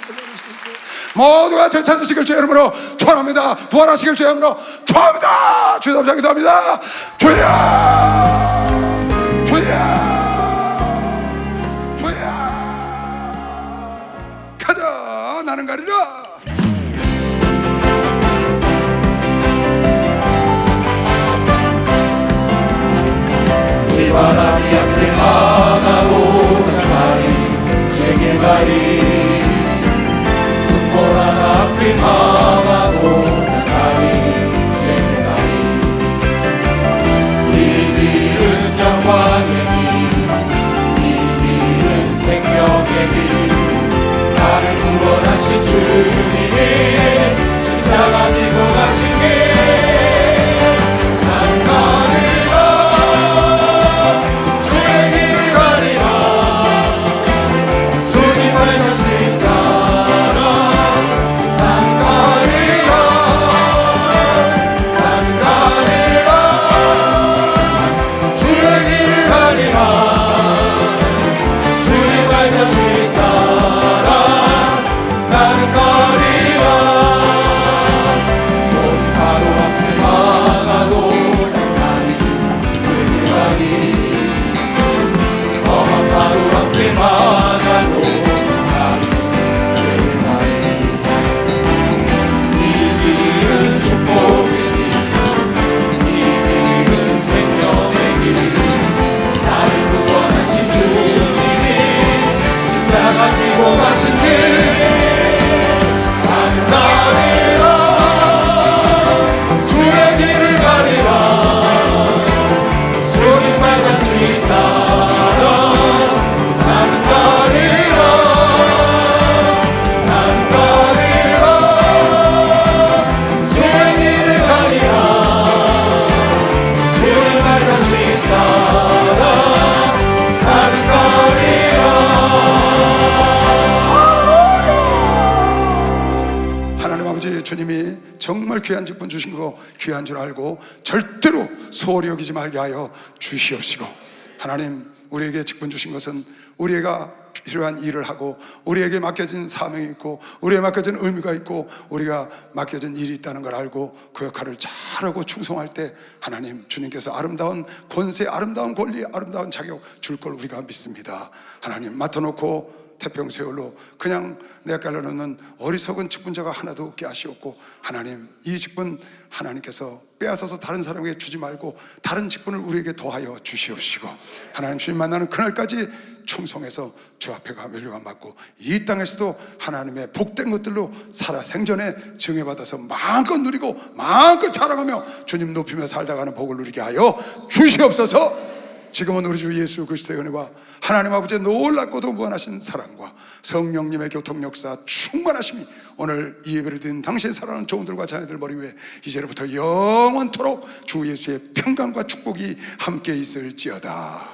모두가 되찾으시길 주의 이름으로 축원합니다. 부활하시길 주의 이름으로 축원합니다. 주의 감사 기도합니다. 주야, 가자. 나는 가리라. 이 바람이 앞길 막아오는 날이 제길 가리, 눈보라가 앞길 막아오는 날이 제길 가리. 이 길은 영광의 길, 이 길은 생명의 길, 나를 구원하신 주님이 십자가 지고 가신 길, 나는 가리라. 주의 길을 가리라. 주님 닮은 정말 귀한 직분 주신 거 귀한 줄 알고 절대로 소홀히 여기지 말게 하여 주시옵시고, 하나님 우리에게 직분 주신 것은 우리가 필요한 일을 하고 우리에게 맡겨진 사명이 있고 우리에게 맡겨진 의미가 있고 우리가 맡겨진 일이 있다는 걸 알고 그 역할을 잘하고 충성할 때 하나님 주님께서 아름다운 권세, 아름다운 권리, 아름다운 자격 줄 걸 우리가 믿습니다. 하나님 맡아놓고 태평세월로 그냥 내깔려놓는 어리석은 직분자가 하나도 없게 하시옵고, 하나님 이 직분 하나님께서 빼앗아서 다른 사람에게 주지 말고 다른 직분을 우리에게 더하여 주시옵시고, 하나님 주님 만나는 그날까지 충성해서 주 앞에 가 멸류관 받고 이 땅에서도 하나님의 복된 것들로 살아 생전에 증여받아서 마음껏 누리고 마음껏 자랑하며 주님 높이며 살다가는 복을 누리게 하여 주시옵소서. 지금은 우리 주 예수 그리스도의 은혜와 하나님 아버지의 놀랍고도 무한하신 사랑과 성령님의 교통 역사 충만하심이 오늘 이 예배를 드린 당신의 사랑하는 종들과 자녀들 머리 위에 이제부터 영원토록 주 예수의 평강과 축복이 함께 있을지어다.